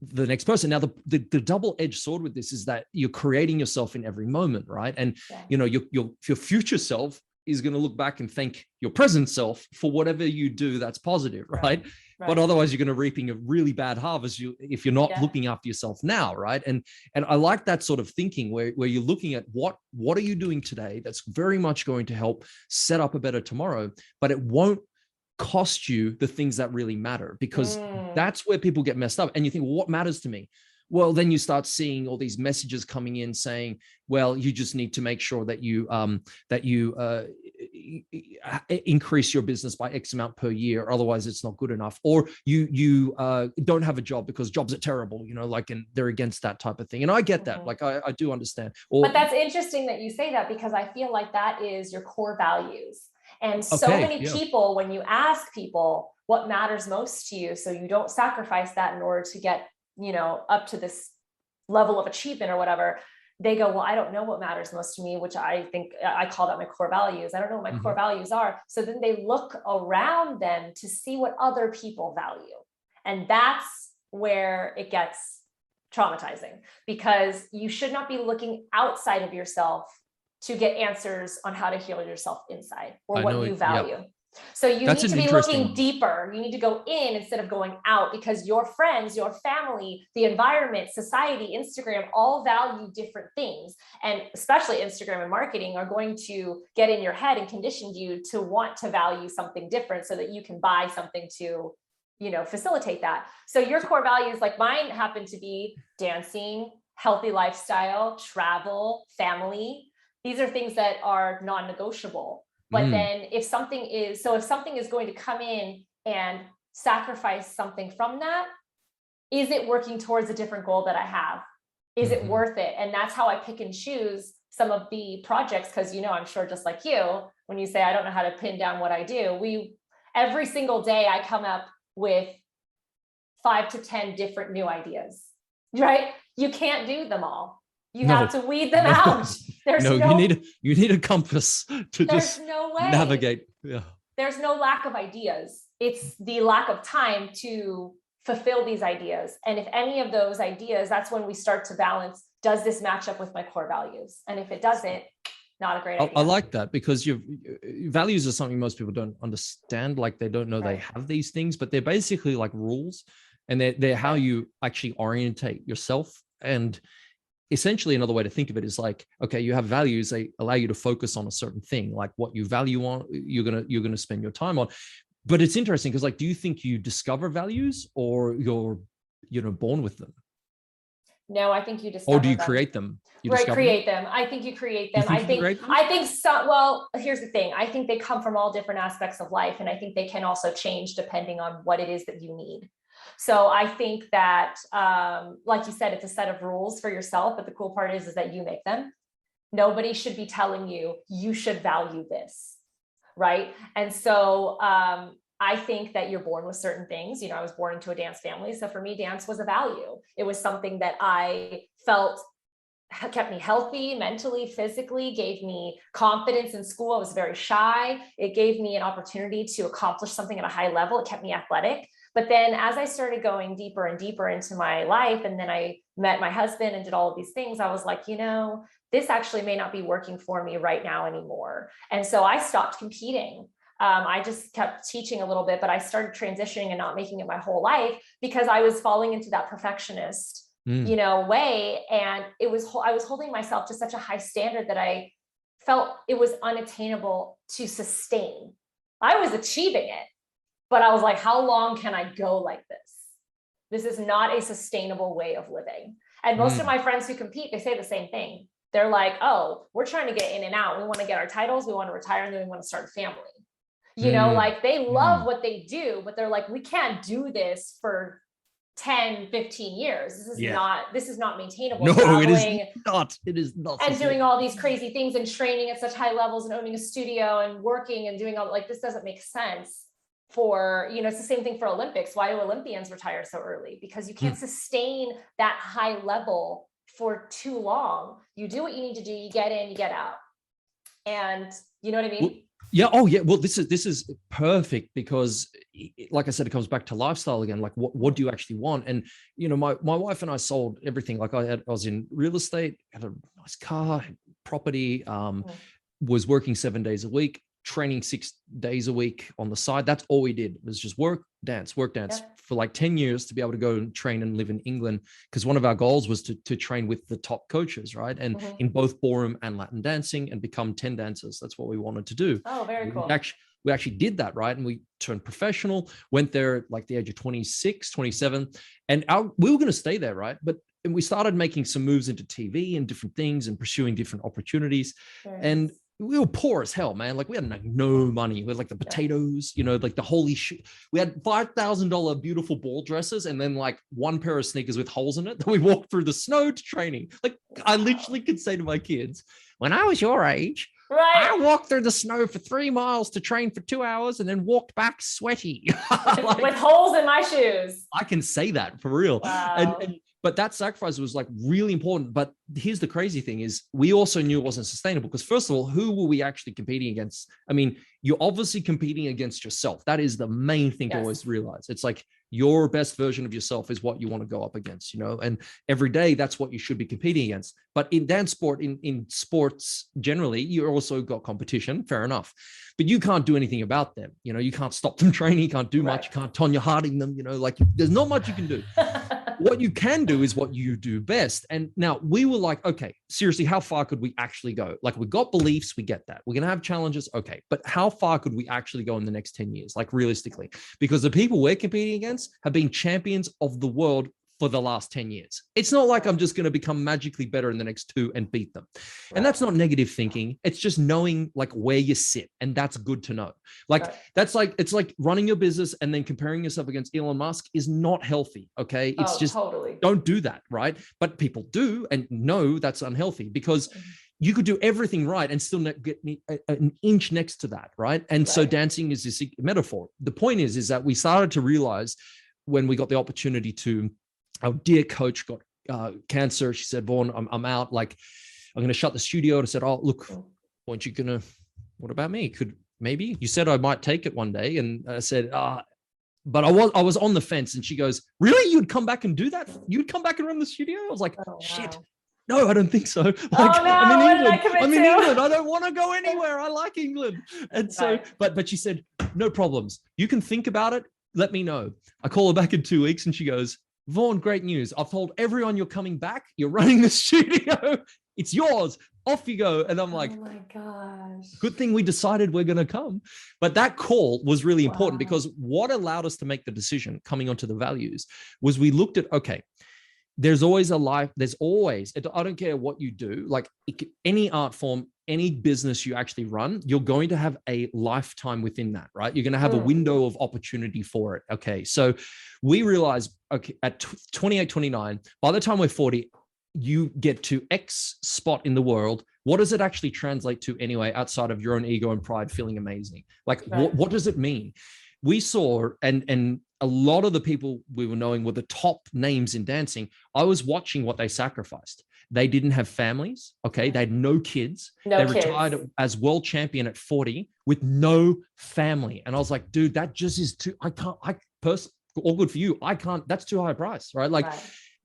the next person. Now, the double-edged sword with this is that you're creating yourself in every moment, right? And your future self is going to look back and thank your present self for whatever you do that's positive, right? But otherwise you're going to reaping a really bad harvest if you're not looking after yourself now, right? And I like that sort of thinking where you're looking at what are you doing today that's very much going to help set up a better tomorrow, but it won't cost you the things that really matter, because that's where people get messed up. And you think, well, what matters to me? Well, then you start seeing all these messages coming in saying, well, you just need to make sure that you increase your business by X amount per year, otherwise it's not good enough. Or you don't have a job because jobs are terrible, and they're against that type of thing. And I get that, like I do understand. But that's interesting that you say that, because I feel like that is your core values. And so many people, when you ask people what matters most to you, so you don't sacrifice that in order to get up to this level of achievement or whatever, they go, well, I don't know what matters most to me, which I think I call that my core values. I don't know what my core values are. So then they look around them to see what other people value. And that's where it gets traumatizing, because you should not be looking outside of yourself to get answers on how to heal yourself inside, or what you value. Yep. So you need to be looking deeper. You need to go in instead of going out, because your friends, your family, the environment, society, Instagram, all value different things. And especially Instagram and marketing are going to get in your head and condition you to want to value something different so that you can buy something to, facilitate that. So your core values, like mine, happen to be dancing, healthy lifestyle, travel, family. These are things that are non-negotiable. But then if something is going to come in and sacrifice something from that, is it working towards a different goal that I have? Is it worth it? And that's how I pick and choose some of the projects. Cause I'm sure just like you, when you say, I don't know how to pin down what I do, every single day I come up with 5 to 10 different new ideas, right? You can't do them all. You have to weed them out. You need a compass to just navigate. Yeah. There's no lack of ideas. It's the lack of time to fulfill these ideas. And if any of those ideas, that's when we start to balance, does this match up with my core values? And if it doesn't, not a great idea. I like that, because your values are something most people don't understand. Like they don't know they have these things, but they're basically like rules, and they're how you actually orientate yourself. And essentially another way to think of it is like, okay, you have values, they allow you to focus on a certain thing, like what you value on, you're going to spend your time on. But it's interesting because, like, do you think you discover values, or you're born with them? No, I think you discover Or do you them. Create them? Create them. I think you create them. I think so. Well, here's the thing. I think they come from all different aspects of life. And I think they can also change depending on what it is that you need. So I think that, like you said, it's a set of rules for yourself. But the cool part is that you make them. Nobody should be telling you, you should value this. Right. And so I think that you're born with certain things. I was born into a dance family. So for me, dance was a value. It was something that I felt kept me healthy, mentally, physically, gave me confidence in school. I was very shy. It gave me an opportunity to accomplish something at a high level. It kept me athletic. But then as I started going deeper and deeper into my life, and then I met my husband and did all of these things, I was like, this actually may not be working for me right now anymore. And so I stopped competing. I just kept teaching a little bit, but I started transitioning and not making it my whole life because I was falling into that perfectionist, way. And I was holding myself to such a high standard that I felt it was unattainable to sustain. I was achieving it, but I was like, how long can I go like this? This is not a sustainable way of living. And most of my friends who compete, they say the same thing. They're like, oh, we're trying to get in and out. We want to get our titles. We want to retire, and then we want to start a family. Like they love what they do, but they're like, we can't do this for 10, 15 years. This is not maintainable. No, it is not. And doing all these crazy things and training at such high levels and owning a studio and working and doing all, like, this doesn't make sense for, it's the same thing for Olympics. Why do Olympians retire so early? Because you can't sustain that high level for too long. You do what you need to do. You get in, you get out. And you know what I mean? Well, yeah. Oh, yeah. Well, this is perfect because, like I said, it comes back to lifestyle again. Like, what do you actually want? And my wife and I sold everything. Like, I was in real estate, had a nice car, had property, was working 7 days a week, training 6 days a week on the side. That's all we did, was just work, dance for like 10 years to be able to go and train and live in England. Because one of our goals was to train with the top coaches, right? And in both ballroom and Latin dancing, and become 10 dancers. That's what we wanted to do. Oh, very cool. We actually did that, right? And we turned professional, went there at like the age of 26, 27. And we were going to stay there, right? And we started making some moves into TV and different things and pursuing different opportunities. And we were poor as hell, man. Like, we had like no money. We had like the potatoes, like the holy shit. We had $5,000 beautiful ball dresses, and then like one pair of sneakers with holes in it that we walked through the snow to training. Like, I literally could say to my kids, when I was your age, I walked through the snow for 3 miles to train for 2 hours and then walked back sweaty. With holes in my shoes. I can say that for real. Wow. But that sacrifice was like really important. But here's the crazy thing is, we also knew it wasn't sustainable, because first of all, who were we actually competing against? I mean, you're obviously competing against yourself. That is the main thing to always realize. It's like, your best version of yourself is what you want to go up against, and every day that's what you should be competing against. But in dance sport, in sports generally, you also got competition, fair enough, but you can't do anything about them. You can't stop them training, you can't do much, you can't Tonya Harding them, like, there's not much you can do. What you can do is what you do best. And now we were like, okay, seriously, how far could we actually go? Like, we got beliefs, we get that. We're going to have challenges. Okay. But how far could we actually go in the next 10 years? Like, realistically, because the people we're competing against have been champions of the world for the last 10 years. It's not like I'm just going to become magically better in the next 2 and beat them. And that's not negative thinking. It's just knowing like where you sit. And that's good to know. Like, that's like, it's like running your business and then comparing yourself against Elon Musk is not healthy. Okay. It's just, don't do that. Right. But people do, and know that's unhealthy, because you could do everything right and still get an inch next to that, right? And so dancing is this metaphor. The point is that we started to realize when we got the opportunity to, our dear coach got cancer. She said, Vaughn, I'm out. Like, I'm going to shut the studio. And I said, oh, look, what about me? Maybe you said I might take it one day. And I said, but I was on the fence. And she goes, really? You'd come back and do that? You'd come back and run the studio? I was like, shit. No, I don't think so. Like, I'm in England. I don't want to go anywhere. I like England. And so, but she said, no problems. You can think about it. Let me know. I call her back in 2 weeks and she goes, Vaughn, great news. I've told everyone you're coming back. You're running the studio. It's yours. Off you go. And I'm like, oh my gosh, good thing we decided we're going to come. But that call was really important, because what allowed us to make the decision coming onto the values was we looked at, okay, there's always a life. There's always, I don't care what you do, like any art form, any business you actually run, you're going to have a lifetime within that, right? You're going to have a window of opportunity for it. Okay. So we realized, okay, at 28, 29, by the time we're 40, you get to X spot in the world. What does it actually translate to anyway, outside of your own ego and pride feeling amazing? Like, what does it mean? We saw, and a lot of the people we were knowing were the top names in dancing. I was watching what they sacrificed. They didn't have families. Okay. They had no kids. They retired as world champion at 40 with no family. And I was like, dude, that just is too, all good for you. I can't, that's too high a price, right? Like,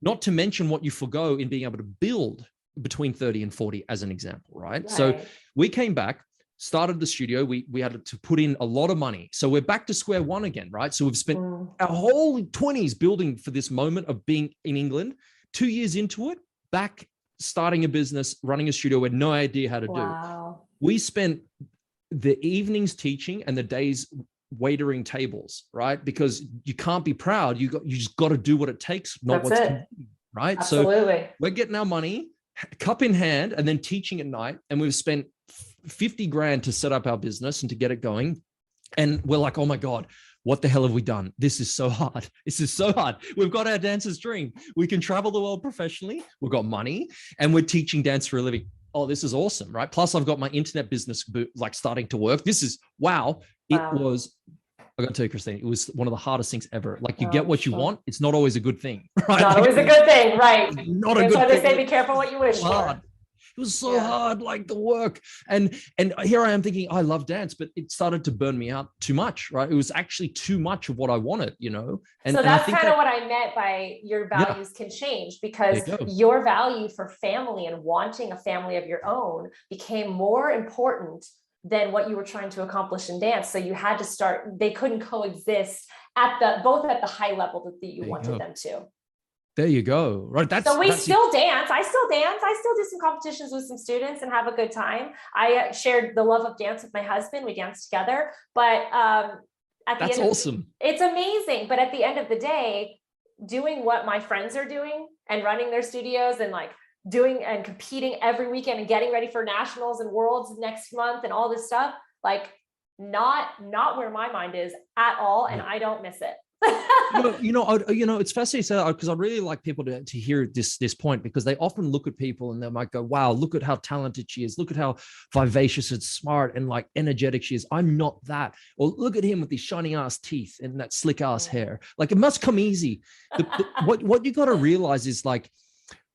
not to mention what you forgo in being able to build between 30 and 40 as an example, right? So we came back, started the studio. We had to put in a lot of money. So we're back to square one again, right? So we've spent our whole 20s building for this moment of being in England. 2 years into it, back starting a business, running a studio, we had no idea how to do. We spent the evenings teaching and the days waitering tables, right? Because you can't be proud. You just got to do what it takes, not what's convenient, right? Absolutely. So we're getting our money, cup in hand, and then teaching at night. And we've spent 50 grand to set up our business and to get it going. And we're like, oh my God, what the hell have we done? This is so hard. This is so hard. We've got our dancer's dream. We can travel the world professionally. We've got money and we're teaching dance for a living. Oh, this is awesome, right? Plus I've got my internet business like starting to work. This is, wow. It was, I got to tell you, Christine, it was one of the hardest things ever. Like, you get what you want. It's not always a good thing, right? Not always a good thing, right? Not a good thing. That's why they say be careful what you wish for. It was so hard, like the work. And here I am thinking, I love dance, but it started to burn me out too much, right? It was actually too much of what I wanted, you know? And so that's kind of what I meant by your values can change, because your value for family and wanting a family of your own became more important than what you were trying to accomplish in dance. So you had to start, they couldn't coexist both at the high level that you wanted them to. There you go. Right. So we still dance. I still dance. I still do some competitions with some students and have a good time. I shared the love of dance with my husband. We dance together, but that's awesome. It's amazing. But at the end of the day, doing what my friends are doing and running their studios and like doing and competing every weekend and getting ready for nationals and worlds next month and all this stuff, like not where my mind is at all. And I don't miss it. It's fascinating because I really like people to hear this point, because they often look at people and they might go, wow, look at how talented she is. Look at how vivacious and smart and like energetic she is. I'm not that. Or look at him with these shiny ass teeth and that slick ass hair. Like, it must come easy. What you got to realize is like,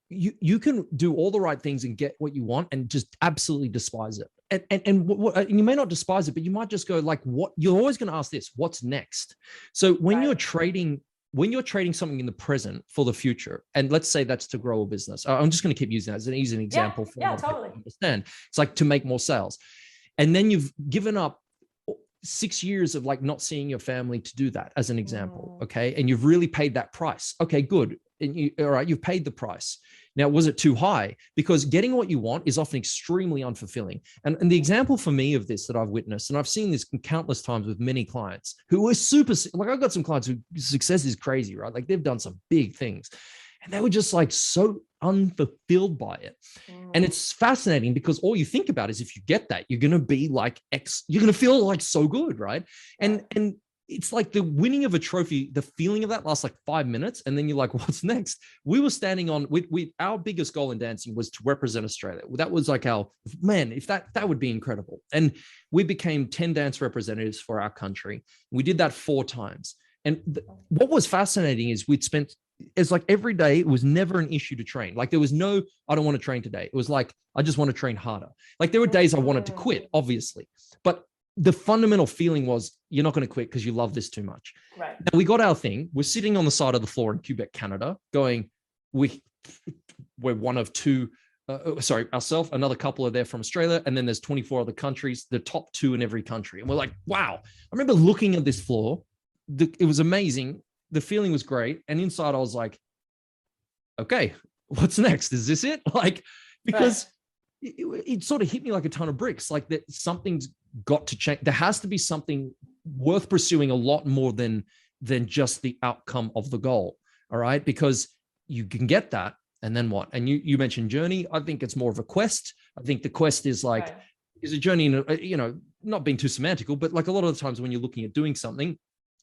you can do all the right things and get what you want and just absolutely despise it. And you may not despise it, but you might just go like, what you're always going to ask this, what's next? So when you're trading something in the present for the future, and let's say that's to grow a business. I'm just going to keep using that as an easy example for totally to understand. It's like to make more sales. And then you've given up 6 years of like not seeing your family to do that as an example. Okay. And you've really paid that price. Okay, good. And all right, you've paid the price. Now, was it too high? Because getting what you want is often extremely unfulfilling. And the example for me of this that I've witnessed, and I've seen this countless times with many clients who are super, like I've got some clients whose success is crazy, right? Like they've done some big things and they were just like so unfulfilled by it. And it's fascinating because all you think about is if you get that, you're going to be like you're going to feel like so good, right? And it's like the winning of a trophy, the feeling of that lasts like 5 minutes. And then you're like, what's next? We were standing on, our biggest goal in dancing was to represent Australia. That was like if that would be incredible. And we became 10 dance representatives for our country. We did that 4 times. And what was fascinating is it's like every day, it was never an issue to train. Like there was no, I don't want to train today. It was like, I just want to train harder. Like there were days I wanted to quit, obviously, but the fundamental feeling was you're not going to quit because you love this too much. Right. Now we got our thing. We're sitting on the side of the floor in Quebec, Canada, going, we're one of 2, ourselves, another couple are there from Australia. And then there's 24 other countries, the top 2 in every country. And we're like, wow. I remember looking at this floor. It was amazing. The feeling was great. And inside I was like, okay, what's next? Is this it? Like, because it sort of hit me like a ton of bricks. Like that something's got to change. There has to be something worth pursuing a lot more than just the outcome of the goal. All right. Because you can get that. And then what? And you mentioned journey. I think it's more of a quest. I think the quest is like, is a journey, not being too semantical, but like a lot of the times when you're looking at doing something,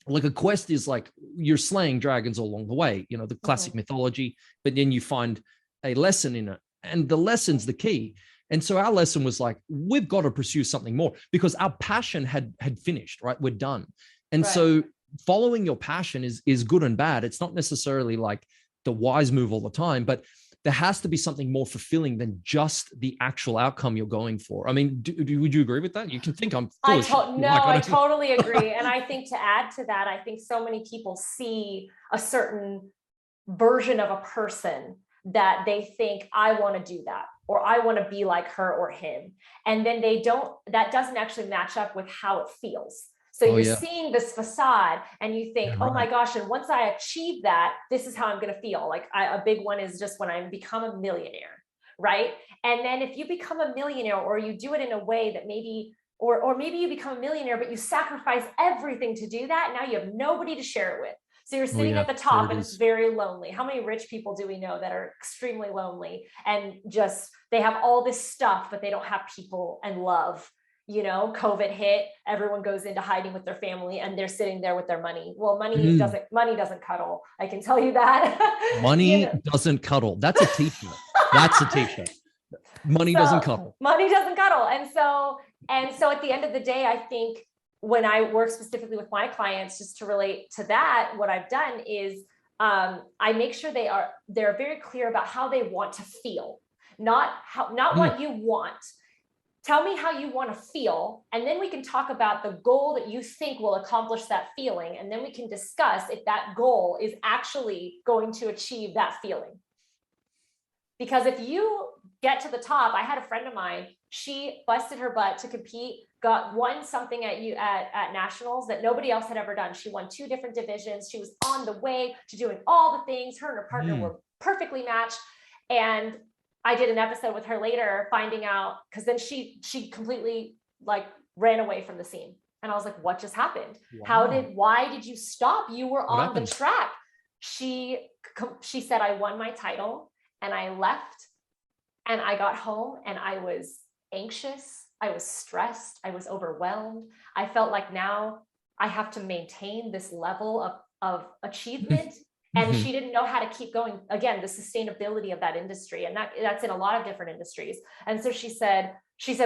like a quest is like you're slaying dragons along the way, the classic mythology, but then you find a lesson in it. And the lesson's the key. And so our lesson was like, we've got to pursue something more because our passion had finished, right? We're done. And so following your passion is good and bad. It's not necessarily like the wise move all the time, but there has to be something more fulfilling than just the actual outcome you're going for. I mean, would you agree with that? You can think I'm foolish. I totally agree. And I think to add to that, I think so many people see a certain version of a person that they think, I want to do that, or I want to be like her or him. And then that doesn't actually match up with how it feels. So you're seeing this facade and you think, oh my gosh, and once I achieve that, this is how I'm going to feel. Like a big one is just when I become a millionaire, right? And then if you become a millionaire or you do it in a way that maybe, or maybe you become a millionaire, but you sacrifice everything to do that. Now you have nobody to share it with. So you're sitting at the top and it's very lonely. How many rich people do we know that are extremely lonely and just, they have all this stuff, but they don't have people and love? COVID hit, everyone goes into hiding with their family and they're sitting there with their money. Well, money doesn't cuddle. I can tell you that. Money doesn't cuddle. That's a t-shirt. That's a t-shirt. Money doesn't cuddle. Money doesn't cuddle. And so at the end of the day, I think when I work specifically with my clients, just to relate to that, what I've done is I make sure they're very clear about how they want to feel, not what you want. Tell me how you want to feel, and then we can talk about the goal that you think will accomplish that feeling, and then we can discuss if that goal is actually going to achieve that feeling. Because if you get to the top, I had a friend of mine, she busted her butt to compete, won something at nationals that nobody else had ever done. She won 2 different divisions. She was on the way to doing all the things. Her and her partner were perfectly matched. And I did an episode with her later, finding out, because then she completely like ran away from the scene. And I was like, what just happened? Wow. Why did you stop? You were on the track. She said, I won my title and I left and I got home and I was anxious. I was stressed. I was overwhelmed. I felt like now I have to maintain this level of achievement. And she didn't know how to keep going. Again, the sustainability of that industry. And that's in a lot of different industries. And so she said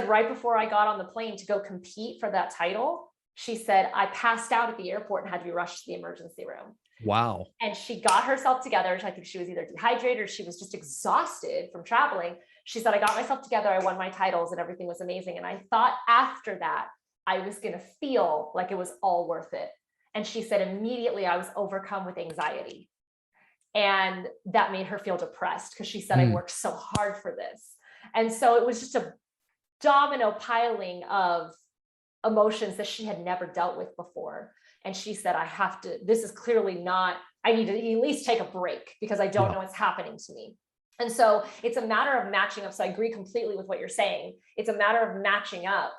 right before I got on the plane to go compete for that title, she said, I passed out at the airport and had to be rushed to the emergency room. Wow. And she got herself together. I think she was either dehydrated or she was just exhausted from traveling. She said, I got myself together. I won my titles and everything was amazing. And I thought after that, I was going to feel like it was all worth it. And she said, immediately I was overcome with anxiety. And that made her feel depressed because she said, I worked so hard for this. And so it was just a domino piling of emotions that she had never dealt with before. And she said, this is clearly not, I need to at least take a break because I don't know what's happening to me. And so it's a matter of matching up. So I agree completely with what you're saying. It's a matter of matching up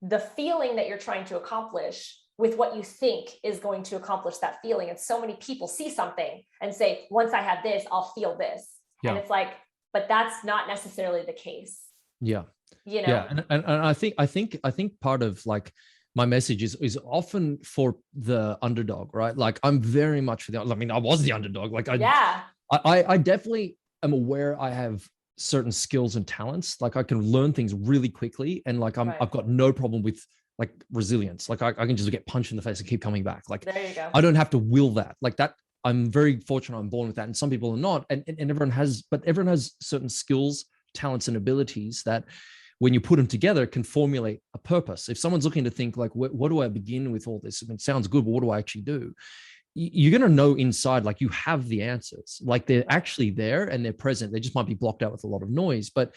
the feeling that you're trying to accomplish with what you think is going to accomplish that feeling. And so many people see something and say, once I have this, I'll feel this. Yeah. And it's like, but that's not necessarily the case. Yeah. You know? Yeah. And I think part of like my message is often for the underdog, right? Like I'm very much for I mean, I was the underdog. Like I definitely am aware I have certain skills and talents. Like I can learn things really quickly. And like I've got no problem with like resilience. Like I can just get punched in the face and keep coming back. Like there you go. I don't have to will that. Like that, I'm very fortunate I'm born with that. And some people are not. And everyone has certain skills, talents, and abilities that when you put them together can formulate a purpose. If someone's looking to think like, what do I begin with all this? I mean, it sounds good, but what do I actually do? You're going to know inside, like you have the answers, like they're actually there and they're present. They just might be blocked out with a lot of noise, but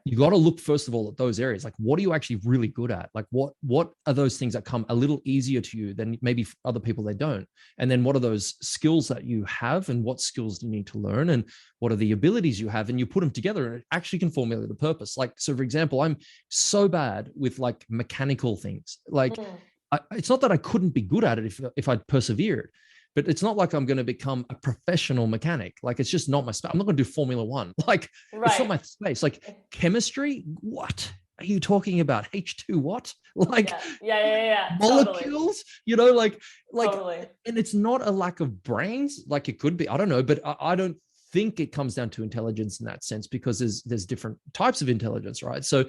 you got to look first of all at those areas. Like, what are you actually really good at? Like, what are those things that come a little easier to you than maybe other people they don't? And then what are those skills that you have and what skills do you need to learn? And what are the abilities you have? And you put them together and it actually can formulate a purpose. Like, so for example, I'm so bad with like mechanical things. Like, it's not that I couldn't be good at it if I'd persevered. But it's not like I'm going to become a professional mechanic. Like, it's just not my space. I'm not going to do Formula One. Like, it's not my space. Like chemistry, what are you talking about? H2 what? Like molecules, totally. Like, totally. And it's not a lack of brains. Like it could be, I don't know, but I don't think it comes down to intelligence in that sense because there's different types of intelligence, right? So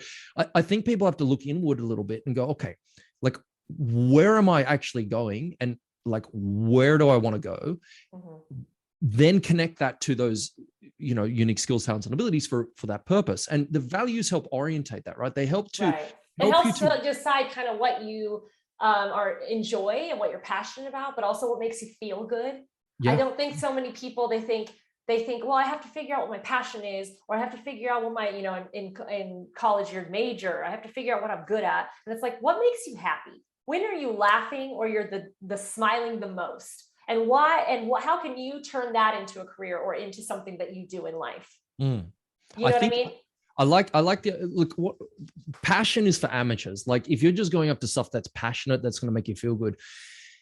I think people have to look inward a little bit and go, okay, like where am I actually going? And like, where do I want to go? Mm-hmm. Then connect that to those, unique skills, talents, and abilities for that purpose. And the values help orientate that, right? They help to, it helps to decide kind of what you enjoy and what you're passionate about, but also what makes you feel good. Yeah. I don't think so many people, they think, well, I have to figure out what my passion is, or I have to figure out what my, in college, your major, I have to figure out what I'm good at. And it's like, what makes you happy? When are you laughing or you're the smiling the most? And why? And how can you turn that into a career or into something that you do in life? You know what I mean? I like the look. What passion is for amateurs. Like if you're just going up to stuff that's passionate, that's going to make you feel good,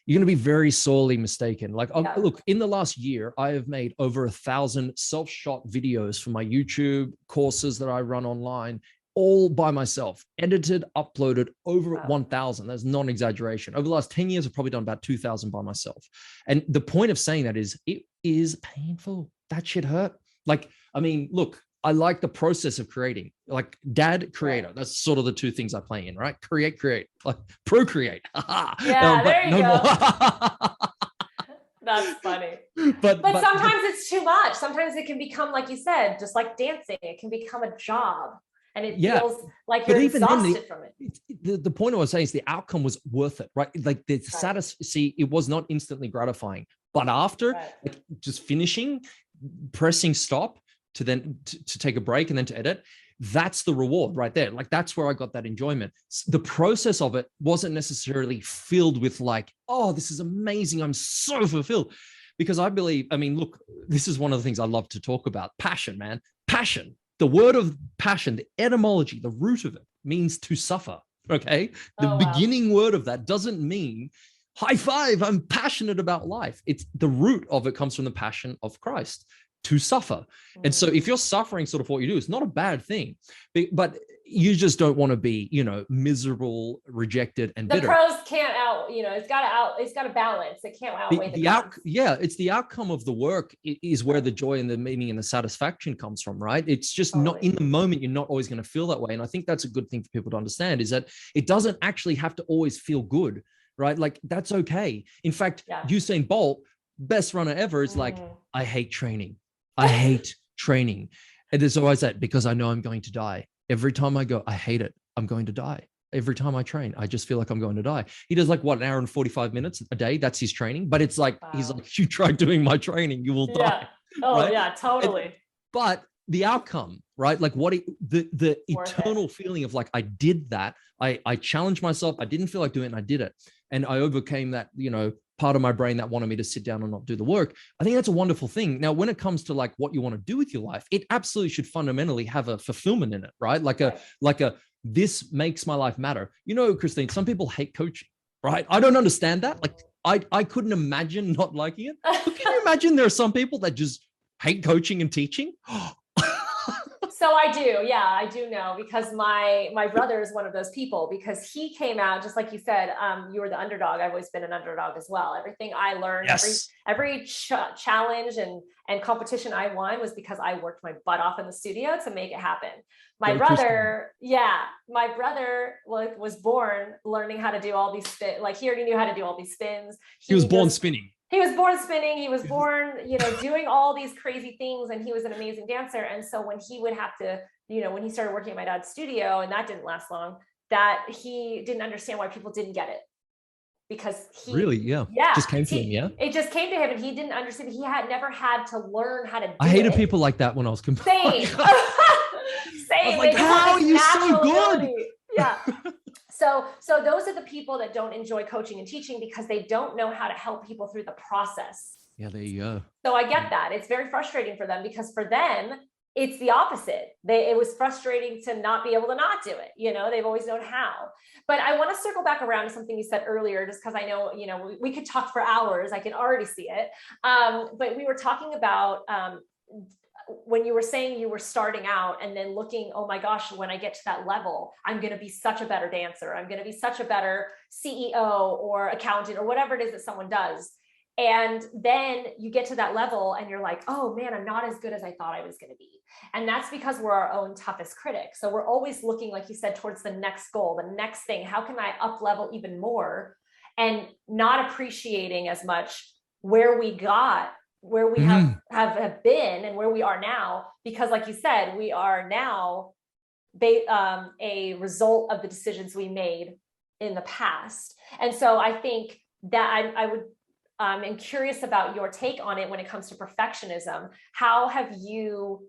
you're going to be very sorely mistaken. Like, look, in the last year, I have made over 1,000 self-shot videos for my YouTube courses that I run online, all by myself, edited, uploaded over 1,000. That's not an exaggeration. Over the last 10 years, I've probably done about 2,000 by myself. And the point of saying that is it is painful. That shit hurt. Like, I mean, look, I like the process of creating, like dad, creator. That's sort of the two things I play in, right? Create, like procreate. Yeah, there you go. That's funny. But sometimes it's too much. Sometimes it can become, like you said, just like dancing, it can become a job. And it feels like you're exhausted from it. The point I was saying is the outcome was worth it, right? Like the see, it was not instantly gratifying, but after like just finishing, pressing stop to then to take a break and then to edit, that's the reward right there. Like that's where I got that enjoyment. The process of it wasn't necessarily filled with like, oh, this is amazing, I'm so fulfilled. Because I believe, I mean, look, this is one of the things I love to talk about. Passion, man. Passion. The word of passion, the etymology, the root of it means to suffer. Okay. The beginning word of that doesn't mean high five, I'm passionate about life. It's the root of it comes from the passion of Christ, to suffer. And so if you're suffering sort of what you do, it's not a bad thing, but you just don't want to be, miserable, rejected, and bitter. The pros can't it's got to balance. It can't outweigh the cons. It's the outcome of the work is where the joy and the meaning and the satisfaction comes from, right? It's just not in the moment. You're not always going to feel that way. And I think that's a good thing for people to understand is that it doesn't actually have to always feel good, right? Like that's okay. In fact, Usain Bolt, best runner ever, is like, I hate training. I hate training. And there's always that because I know I'm going to die. Every time I go, I hate it. I'm going to die. Every time I train, I just feel like I'm going to die. He does like what, an hour and 45 minutes a day. That's his training. But it's like, he's like, you try doing my training, you will die. Oh right? Yeah, totally. But the outcome, right? Like the eternal feeling of like, I did that. I challenged myself. I didn't feel like doing it and I did it. And I overcame that, part of my brain that wanted me to sit down and not do the work. I think that's a wonderful thing. Now, when it comes to like what you want to do with your life, it absolutely should fundamentally have a fulfillment in it, right? Like this makes my life matter. You know, Christine, some people hate coaching, right? I don't understand that. Like I couldn't imagine not liking it. But can you imagine there are some people that just hate coaching and teaching? So I do. Yeah, I do know, because my brother is one of those people, because he came out, just like you said, you were the underdog. I've always been an underdog as well. Everything I learned, Yes. every challenge and competition I won was because I worked my butt off in the studio to make it happen. My brother was born learning how to do all these spins. Like, he already knew how to do all these spins. He was born spinning. He was born spinning. He was born, doing all these crazy things, and he was an amazing dancer. And so when he would have to, when he started working at my dad's studio, and that didn't last long, that he didn't understand why people didn't get it, because just came to him. Yeah, it just came to him, and he didn't understand. He had never had to learn how to do it. I hated people like that when I was same. Same. I was like, how are you so good? Ability. Yeah. So those are the people that don't enjoy coaching and teaching, because they don't know how to help people through the process. Yeah, there you go. So I get that. It's very frustrating for them, because for them, it's the opposite. It was frustrating to not be able to not do it. They've always known how. But I want to circle back around to something you said earlier, just because I know, we could talk for hours. I can already see it. But we were talking about, when you were saying you were starting out and then looking, oh my gosh, when I get to that level, I'm going to be such a better dancer. I'm going to be such a better CEO or accountant or whatever it is that someone does. And then you get to that level and you're like, oh man, I'm not as good as I thought I was going to be. And that's because we're our own toughest critic. So we're always looking, like you said, towards the next goal, the next thing. How can I up level even more? And not appreciating as much where we have been and where we are now, because like you said, we are now a result of the decisions we made in the past. And so I think that I'm curious about your take on it when it comes to perfectionism. How have you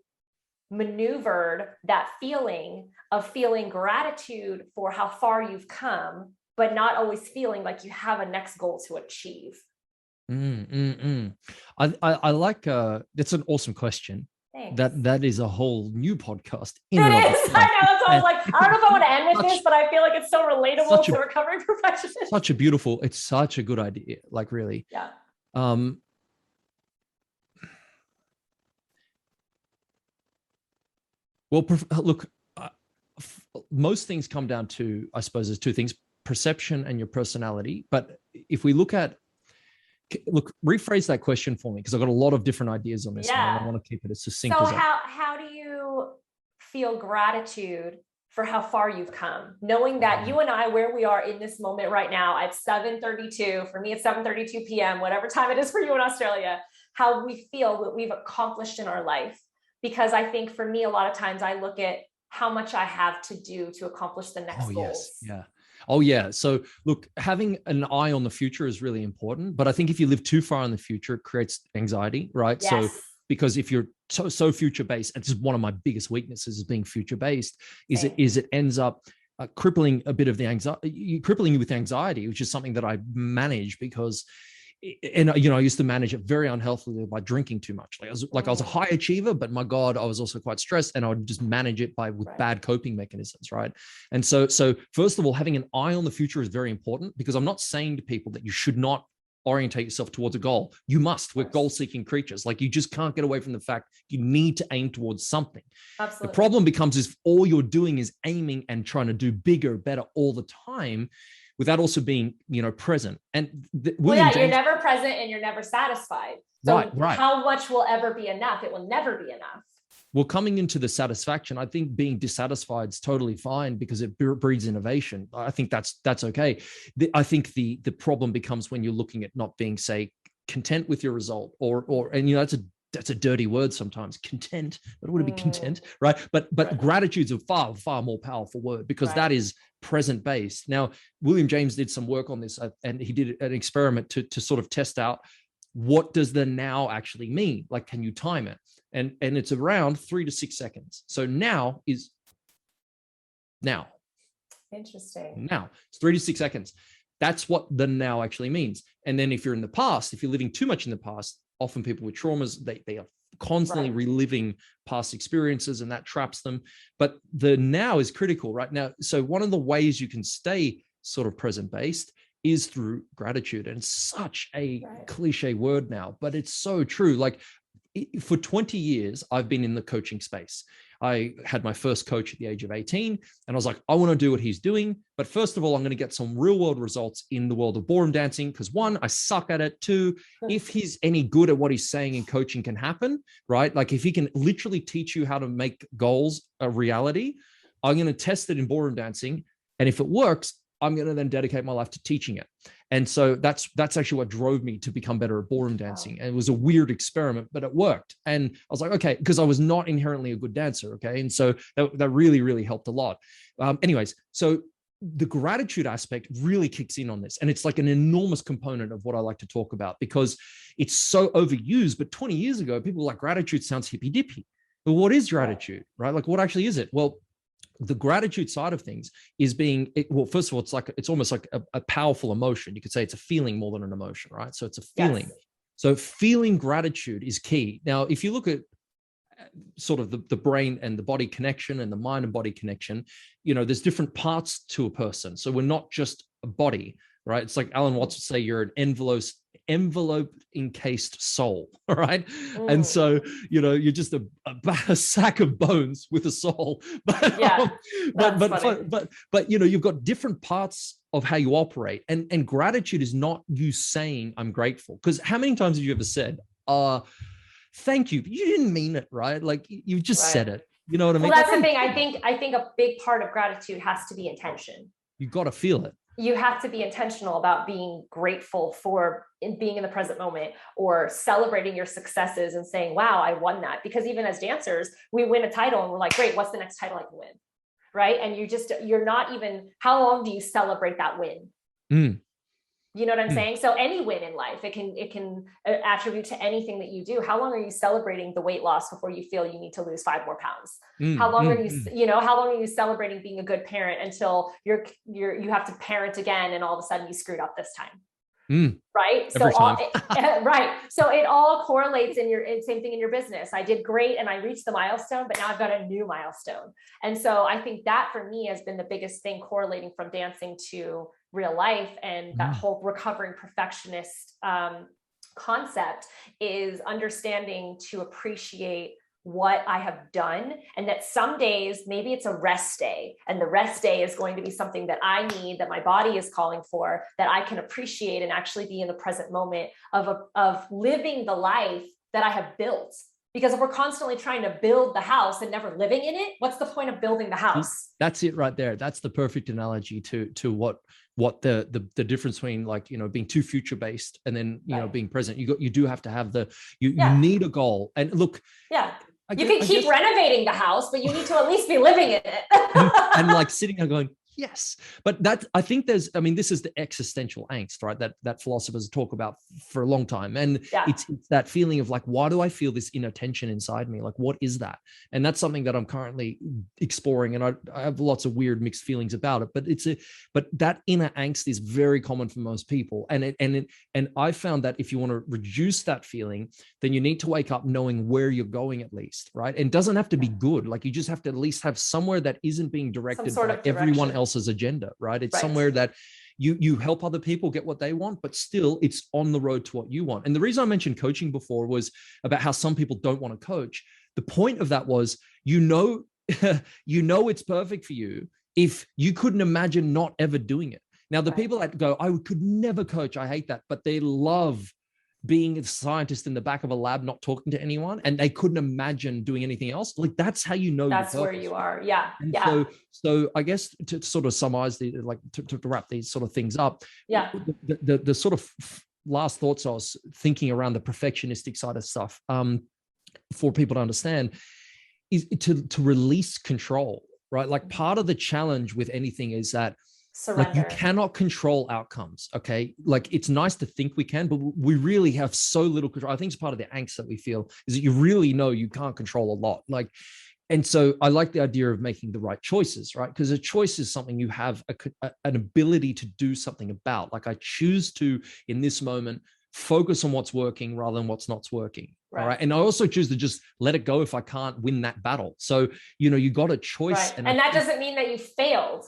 maneuvered that feeling of feeling gratitude for how far you've come, but not always feeling like you have a next goal to achieve? I like that's an awesome question. Thanks. That is a whole new podcast. It is. I know. That's why I was like, I don't know if I want to end with this, but I feel like it's so relatable to recovering perfectionists. It's such a good idea. Like, really. Yeah. Well, look, most things come down to, I suppose, there's two things: perception and your personality. But if we rephrase that question for me, because I've got a lot of different ideas on this one, and I want to keep it as succinct as how do you feel gratitude for how far you've come, knowing that you and I, where we are in this moment right now at 7:32, for me it's 7:32 p.m., whatever time it is for you in Australia, how we feel what we've accomplished in our life? Because I think for me, a lot of times I look at how much I have to do to accomplish the next goals. Yes. Yeah. Oh yeah. So look, having an eye on the future is really important, but I think if you live too far in the future, it creates anxiety, right? Yes. So because if you're so future based, and this is one of my biggest weaknesses, is being future based, it ends up crippling a bit of the anxiety, crippling you with anxiety, which is something that I manage because. And I used to manage it very unhealthily by drinking too much. I was a high achiever, but my God, I was also quite stressed, and I would just manage it with bad coping mechanisms, right? And so first of all, having an eye on the future is very important, because I'm not saying to people that you should not orientate yourself towards a goal. You must. We're goal-seeking creatures. Like, you just can't get away from the fact you need to aim towards something. Absolutely. The problem becomes if all you're doing is aiming and trying to do bigger, better all the time, without also being, present. And you're never present and you're never satisfied. So right. How much will ever be enough? It will never be enough. Well, coming into the satisfaction, I think being dissatisfied is totally fine, because it breeds innovation. I think that's okay. I think the problem becomes when you're looking at not being, say, content with your result, and that's a dirty word sometimes, content. I don't want to be content, right? But gratitude's a far, far more powerful word, because that is present based. Now, William James did some work on this, and he did an experiment to sort of test out, what does the now actually mean? Like, can you time it? And it's around 3 to 6 seconds. So now is now. Interesting. Now it's 3 to 6 seconds. That's what the now actually means. And then if you're in the past, if you're living too much in the past, often people with traumas, they are constantly reliving past experiences, and that traps them. But the now is critical right now. So one of the ways you can stay sort of present based is through gratitude. And it's such a cliche word now, but it's so true. Like for 20 years, I've been in the coaching space. I had my first coach at the age of 18, and I was like, I want to do what he's doing. But first of all, I'm going to get some real world results in the world of ballroom dancing, because one, I suck at it. Two, if he's any good at what he's saying in coaching can happen, right? Like if he can literally teach you how to make goals a reality, I'm going to test it in ballroom dancing. And if it works, I'm going to then dedicate my life to teaching it. And so that's actually what drove me to become better at ballroom dancing. And it was a weird experiment, but it worked. And I was like, okay, because I was not inherently a good dancer. Okay. And so that really, really helped a lot. Anyways, so the gratitude aspect really kicks in on this. And it's like an enormous component of what I like to talk about, because it's so overused. But 20 years ago, people were like, gratitude sounds hippy dippy. But what is gratitude, right? Like what actually is it? Well, the gratitude side of things is well, first of all, it's almost like a powerful emotion. You could say it's a feeling more than an emotion, right? So it's a feeling. Yes. So feeling gratitude is key. Now, if you look at sort of the brain and the body connection and the mind and body connection, there's different parts to a person. So we're not just a body, right? It's like Alan Watts would say, you're an envelope encased soul. All right. And so, you're just a sack of bones with a soul, but, you've got different parts of how you operate, and gratitude is not you saying I'm grateful. Because how many times have you ever said, thank you, but you didn't mean it, right? Like you just said it. You know what I mean? Well, that's the thing. I think a big part of gratitude has to be intention. You got to feel it. You have to be intentional about being grateful for being in the present moment, or celebrating your successes and saying, wow, I won that. Because even as dancers, we win a title and we're like, great, what's the next title I can win? Right. And you're not even, how long do you celebrate that win? You know what I'm saying? So any win in life, it can attribute to anything that you do. How long are you celebrating the weight loss before you feel you need to lose 5 more pounds? How long are you, how long are you celebrating being a good parent until you have to parent again, and all of a sudden you screwed up this time? Right. So right. So it all correlates same thing in your business. I did great and I reached the milestone, but now I've got a new milestone. And so I think that for me has been the biggest thing correlating from dancing to real life. And that whole recovering perfectionist concept is understanding to appreciate what I have done, and that some days maybe it's a rest day, and the rest day is going to be something that I need, that my body is calling for, that I can appreciate and actually be in the present moment of living the life that I have built. Because if we're constantly trying to build the house and never living in it, what's the point of building the house? That's it right there. That's the perfect analogy to what the difference between, like, being too future based and then, being present. You do have to have you need a goal. And look, you can keep renovating the house, but you need to at least be living in it. and like sitting there going, yes. But I think this is the existential angst, right? That philosophers talk about for a long time. And it's that feeling of like, why do I feel this inner tension inside me? Like, what is that? And that's something that I'm currently exploring. And I have lots of weird mixed feelings about it, but that inner angst is very common for most people. And I found that if you want to reduce that feeling, then you need to wake up knowing where you're going, at least, right? And it doesn't have to be good. Like, you just have to at least have somewhere that isn't being directed by everyone else's agenda, right? It's somewhere that you help other people get what they want, but still it's on the road to what you want. And the reason I mentioned coaching before was about how some people don't want to coach. The point of that was, it's perfect for you if you couldn't imagine not ever doing it. Now, the people that go, I could never coach, I hate that, but they love being a scientist in the back of a lab, not talking to anyone, and they couldn't imagine doing anything else. Like, that's how you know that's where you are. Yeah. And so I guess to sort of summarize to wrap these sort of things up. Yeah. The sort of last thoughts I was thinking around the perfectionistic side of stuff, for people to understand, is to release control, right? Like, part of the challenge with anything is that, surrender. Like, you cannot control outcomes. Okay. Like, it's nice to think we can, but we really have so little control. I think it's part of the angst that we feel, is that you really know you can't control a lot. Like, And so I like the idea of making the right choices, right? Because a choice is something you have an ability to do something about. Like I choose to, in this moment, focus on what's working rather than what's not working. Right. All right. And I also choose to just let it go if I can't win that battle. So, you got a choice. Right. And that doesn't mean that you failed,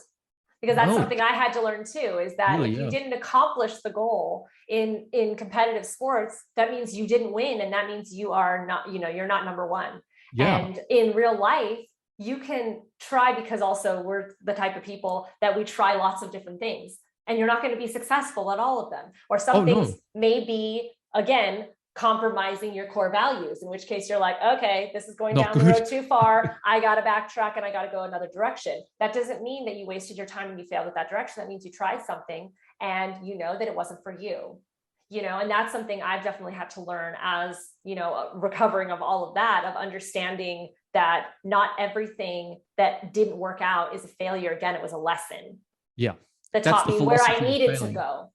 because that's something I had to learn too, is that if you didn't accomplish the goal in competitive sports, that means you didn't win. And that means you are not, you're not number one. Yeah. And in real life, you can try, because also we're the type of people that we try lots of different things, and you're not going to be successful at all of them. Or some things may be, again, compromising your core values, in which case you're like, okay, this is going down the road too far. I got to backtrack and I got to go another direction. That doesn't mean that you wasted your time and you failed at that direction. That means you tried something and you know that it wasn't for you. And that's something I've definitely had to learn as, recovering of all of that, of understanding that not everything that didn't work out is a failure. Again, it was a lesson. Yeah. That taught me where I needed to go.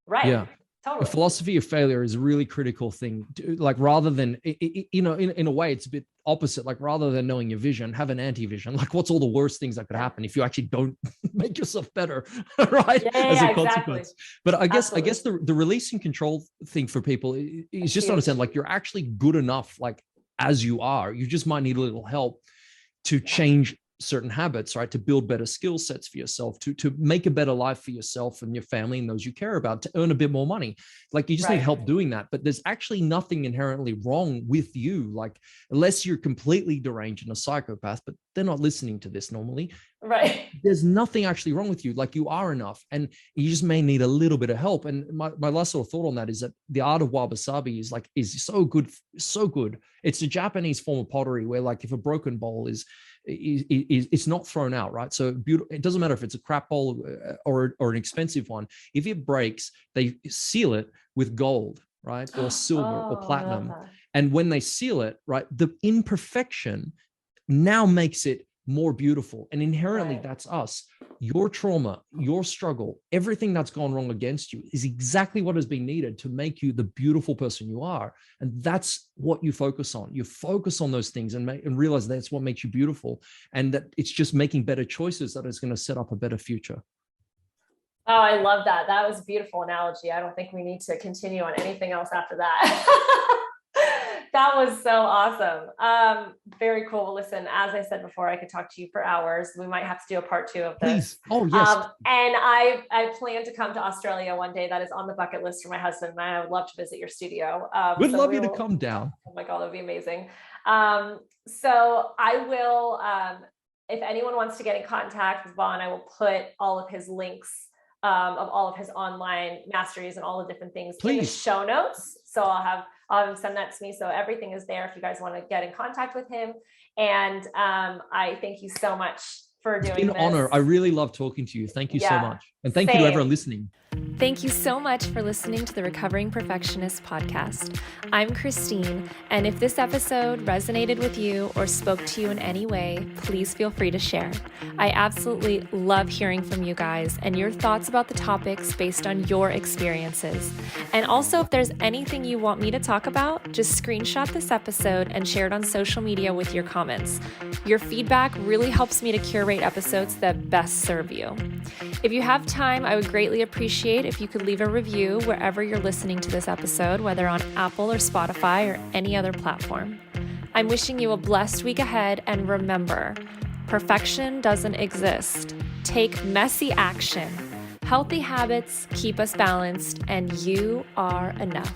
Right. Yeah. Totally. The philosophy of failure is a really critical thing. Like rather than, in a way, it's a bit opposite. Like rather than knowing your vision, have an anti-vision. Like what's all the worst things that could happen if you actually don't make yourself better, right? As a consequence. Exactly. But I guess the releasing control thing for people is just to understand, like you're actually good enough, like as you are. You just might need a little help to change certain habits, right? To build better skill sets for yourself, to make a better life for yourself and your family and those you care about, to earn a bit more money. Like you just need help doing that. But there's actually nothing inherently wrong with you, like unless you're completely deranged and a psychopath, but they're not listening to this normally. Right. There's nothing actually wrong with you. Like you are enough, and you just may need a little bit of help. And my last sort of thought on that is that the art of wabi-sabi is so good, so good. It's a Japanese form of pottery where, like, if a broken bowl is it's not thrown out, right? So it doesn't matter if it's a crap bowl or an expensive one. If it breaks, they seal it with gold, right? Or silver or platinum. And when they seal it, right, the imperfection now makes it more beautiful. And inherently, that's us. Your trauma, your struggle, everything that's gone wrong against you is exactly what has been needed to make you the beautiful person you are. And that's what you focus on. You focus on those things and realize that's what makes you beautiful. And that it's just making better choices that is going to set up a better future. Oh, I love that. That was a beautiful analogy. I don't think we need to continue on anything else after that. That was so awesome. Very cool. Listen, as I said before, I could talk to you for hours. We might have to do a part 2 of this. Please. Oh, yes. And I plan to come to Australia one day. That is on the bucket list for my husband. And I would love to visit your studio. We'd love you to come down. Oh my God, that would be amazing. So I will, if anyone wants to get in contact with Vaughn, I will put all of his links of all of his online masteries and all the different things in the show notes. So I'll have him send that to me. So everything is there if you guys want to get in contact with him. And I thank you so much for doing this. It's been an honor. I really love talking to you. Thank you so much. And thank you to everyone listening. Thank you so much for listening to the Recovering Perfectionist Podcast. I'm Christine, and if this episode resonated with you or spoke to you in any way, please feel free to share. I absolutely love hearing from you guys and your thoughts about the topics based on your experiences. And also, if there's anything you want me to talk about, just screenshot this episode and share it on social media with your comments. Your feedback really helps me to curate episodes that best serve you. If you have time, I would greatly appreciate if you could leave a review wherever you're listening to this episode, whether on Apple or Spotify or any other platform. I'm wishing you a blessed week ahead, and remember, perfection doesn't exist. Take messy action. Healthy habits keep us balanced, and you are enough.